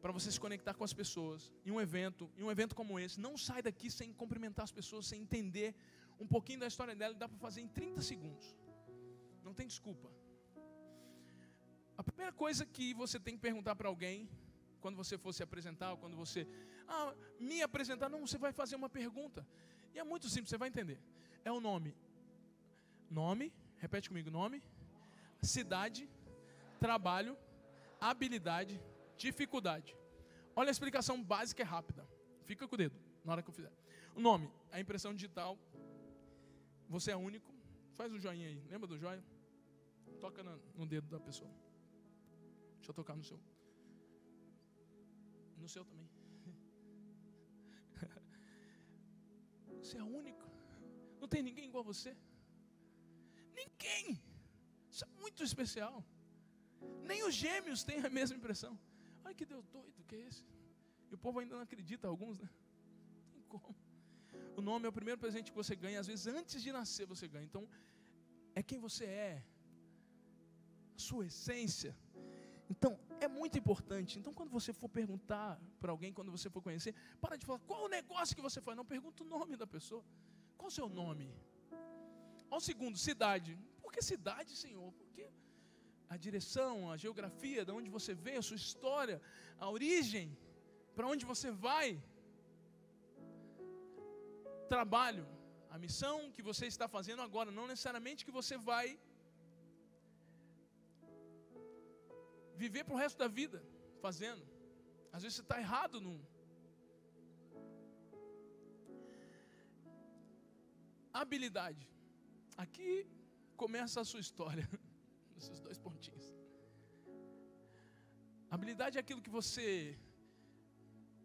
Speaker 1: para você se conectar com as pessoas, em um evento como esse, não sai daqui sem cumprimentar as pessoas, sem entender um pouquinho da história dela, dá para fazer em 30 segundos. Não tem desculpa. A primeira coisa que você tem que perguntar para alguém, quando você for se apresentar, ou quando você me apresentar, não, você vai fazer uma pergunta. E é muito simples, você vai entender. É o nome. Nome, repete comigo, nome, cidade, trabalho, habilidade, dificuldade. Olha a explicação básica e rápida. Fica com o dedo, na hora que eu fizer. O nome, a impressão digital. Você é único. Faz um joinha aí. Lembra do joia? Toca no dedo da pessoa. Deixa eu tocar no seu. No seu também. Você é único. Não tem ninguém igual a você. Ninguém. Isso é muito especial. Nem os gêmeos têm a mesma impressão. Ai, que Deus doido que é esse? E o povo ainda não acredita, alguns, né? Não tem como. O nome é o primeiro presente que você ganha. Às vezes antes de nascer você ganha. Então, é quem você é. A sua essência. Então, é muito importante. Então, quando você for perguntar para alguém, quando você for conhecer, para de falar, qual o negócio que você faz? Não, pergunta o nome da pessoa. Qual o seu nome? Ao segundo, cidade. Por que cidade, Senhor? Porque a direção, a geografia, de onde você veio, a sua história, a origem, para onde você vai. Trabalho, a missão que você está fazendo agora, não necessariamente que você vai viver para o resto da vida fazendo. Às vezes você está errado num. Habilidade. Aqui começa a sua história. Nesses 2 pontinhos. Habilidade é aquilo que você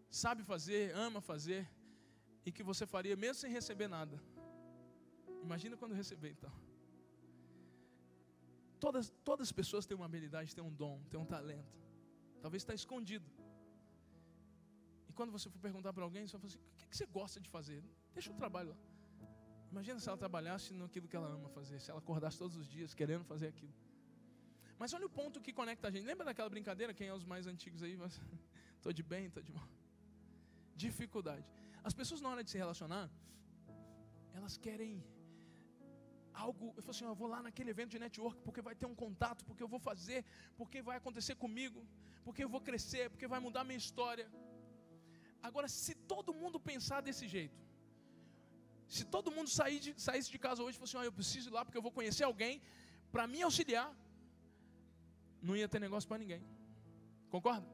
Speaker 1: sabe fazer, ama fazer, e que você faria mesmo sem receber nada. Imagina quando receber, então. Todas as pessoas têm uma habilidade, têm um dom, têm um talento. Talvez está escondido. E quando você for perguntar para alguém, você vai falar assim, o que você gosta de fazer? Deixa o trabalho lá. Imagina se ela trabalhasse naquilo que ela ama fazer, se ela acordasse todos os dias querendo fazer aquilo. Mas olha o ponto que conecta a gente. Lembra daquela brincadeira? Quem é os mais antigos aí? Estou de bem, estou de mal. Dificuldade. As pessoas na hora de se relacionar, elas querem algo. Eu falo assim, eu vou lá naquele evento de network porque vai ter um contato, porque eu vou fazer, porque vai acontecer comigo, porque eu vou crescer, porque vai mudar a minha história. Agora, se todo mundo pensar desse jeito, se todo mundo saísse de casa hoje e fosse assim, eu preciso ir lá porque eu vou conhecer alguém para me auxiliar, não ia ter negócio para ninguém. Concorda?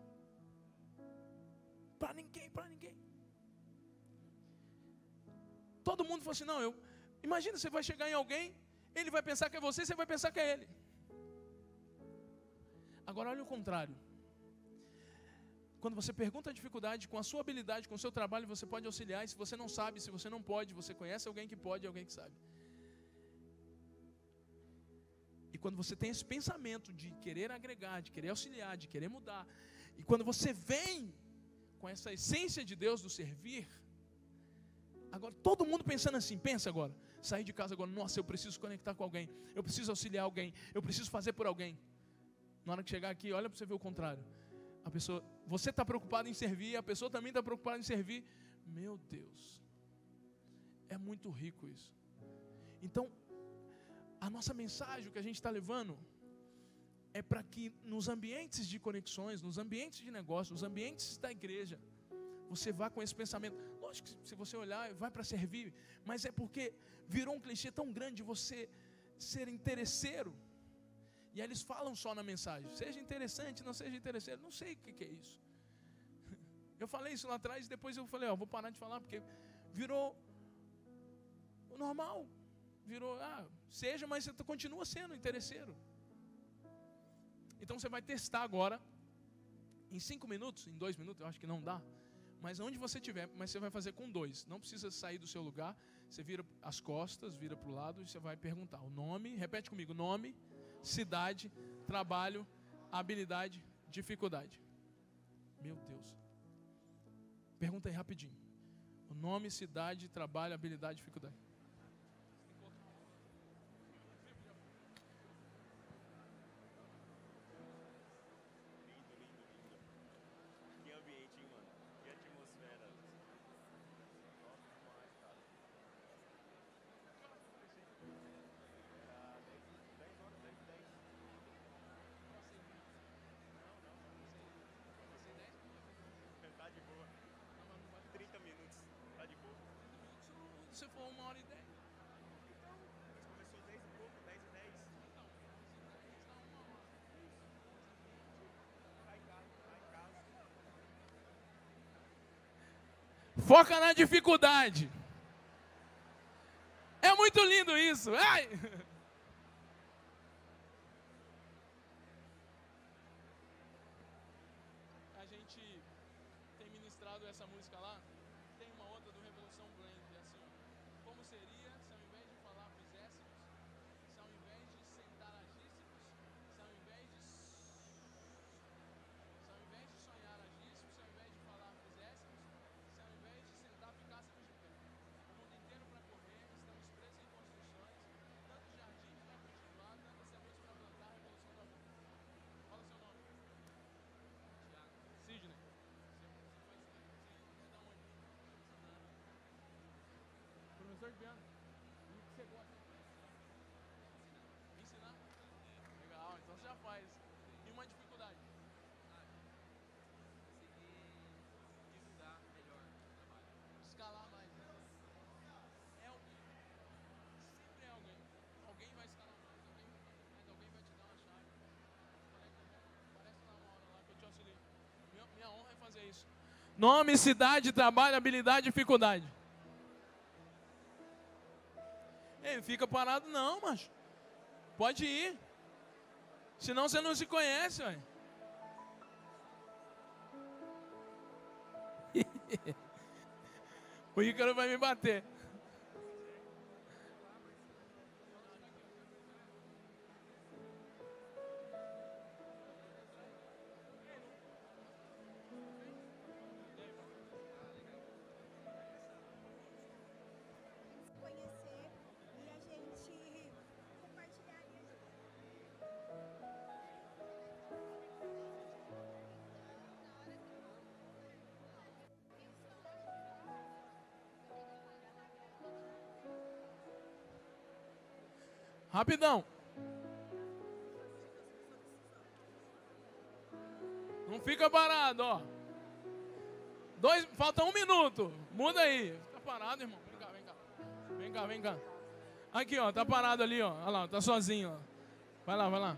Speaker 1: Para ninguém. Todo mundo falou assim, não, imagina, você vai chegar em alguém, ele vai pensar que é você, você vai pensar que é ele. Agora olha o contrário. Quando você pergunta a dificuldade, com a sua habilidade, com o seu trabalho, você pode auxiliar. E se você não sabe, se você não pode, você conhece alguém que pode e alguém que sabe. E quando você tem esse pensamento de querer agregar, de querer auxiliar, de querer mudar, e quando você vem com essa essência de Deus do servir, agora todo mundo pensando assim, pensa agora, sair de casa agora, nossa, eu preciso conectar com alguém, eu preciso auxiliar alguém, eu preciso fazer por alguém. Na hora que chegar aqui, olha para você ver o contrário. A pessoa, você está preocupado em servir, a pessoa também está preocupada em servir. Meu Deus, é muito rico isso. Então, a nossa mensagem, o que a gente está levando, é para que nos ambientes de conexões, nos ambientes de negócio, nos ambientes da igreja, você vá com esse pensamento. Lógico que se você olhar, vai para servir, mas é porque virou um clichê tão grande de você ser interesseiro. E aí eles falam só na mensagem, seja interessante, não seja interesseiro, não sei o que é isso. Eu falei isso lá atrás e depois eu falei, vou parar de falar, porque virou o normal. Virou, seja, mas você continua sendo interesseiro. Então você vai testar agora, em 5 minutos, em 2 minutos, eu acho que não dá, mas onde você estiver, mas você vai fazer com 2, não precisa sair do seu lugar, você vira as costas, vira para o lado e você vai perguntar o nome, repete comigo, nome, cidade, trabalho, habilidade, dificuldade. Meu Deus. Pergunta aí rapidinho. O nome, cidade, trabalho, habilidade, dificuldade. Foca na dificuldade. É muito lindo isso. Ai! A gente tem ministrado essa música lá. Tem uma outra do Revolução Blend, assim, ó. Como seria se ao invés de falar fizéssemos, se ao invés de sentar agíssemos, se ao invés de sonhar agíssemos, se ao invés de falar fizéssemos, se ao invés de sentar ficássemos de pé. O mundo inteiro para correr, estamos presos em construções, tanto jardim para cultivar, tantas sementes para plantar a revolução da vida. Fala o seu nome. Tiago. Sidney. Você é da onde? Professor de piano. E o que você gosta? Ensinar? Legal, então você já faz. E uma dificuldade? Escalar mais. É alguém. Sempre é alguém. Alguém vai escalar mais, alguém vai te dar uma chave. Parece lá uma hora lá que eu te auxilio. Minha honra é fazer isso. Nome, cidade, trabalho, habilidade, dificuldade. Ei, fica parado não, macho. Pode ir. Senão você não se conhece, ué. O Ícaro vai me bater.
Speaker 2: Conhecer e a gente compartilhar isso.
Speaker 1: Rapidão. Não fica parado, ó. Falta 1 minuto. Muda aí. Fica parado, irmão. Vem cá, vem cá. Vem cá, vem cá. Aqui, ó. Tá parado ali, ó. Olha lá, tá sozinho, ó. Vai lá, vai lá.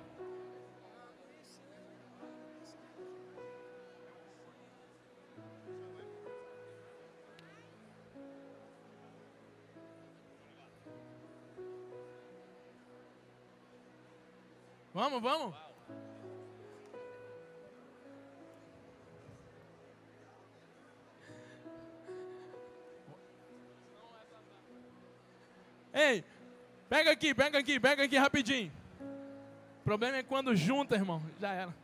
Speaker 1: Vamos, vamos. Ei, pega aqui rapidinho. O problema é quando junta, irmão. Já era.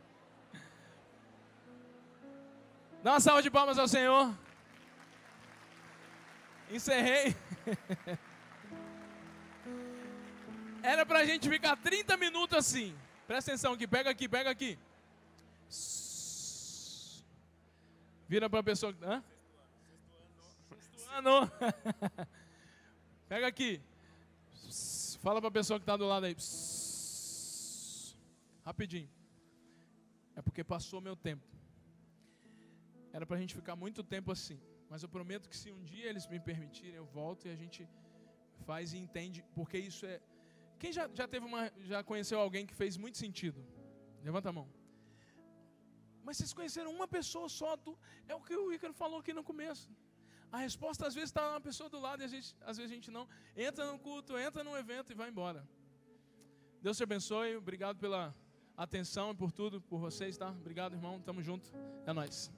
Speaker 1: Dá uma salva de palmas ao Senhor. Encerrei. Era pra gente ficar 30 minutos assim. Presta atenção aqui, pega aqui. Vira pra pessoa. Hã? Sexto ano. Pega aqui. Fala pra pessoa que tá do lado aí. Rapidinho. É porque passou meu tempo. Era pra gente ficar muito tempo assim. Mas eu prometo que se um dia eles me permitirem, eu volto e a gente faz e entende. Porque isso é... Quem já conheceu alguém que fez muito sentido? Levanta a mão. Mas vocês conheceram uma pessoa só. É o que o Ícaro falou aqui no começo. A resposta às vezes está uma pessoa do lado e às vezes a gente não. Entra no culto, entra num evento e vai embora. Deus te abençoe. Obrigado pela atenção e por tudo, por vocês, tá? Obrigado, irmão. Tamo junto. É nóis.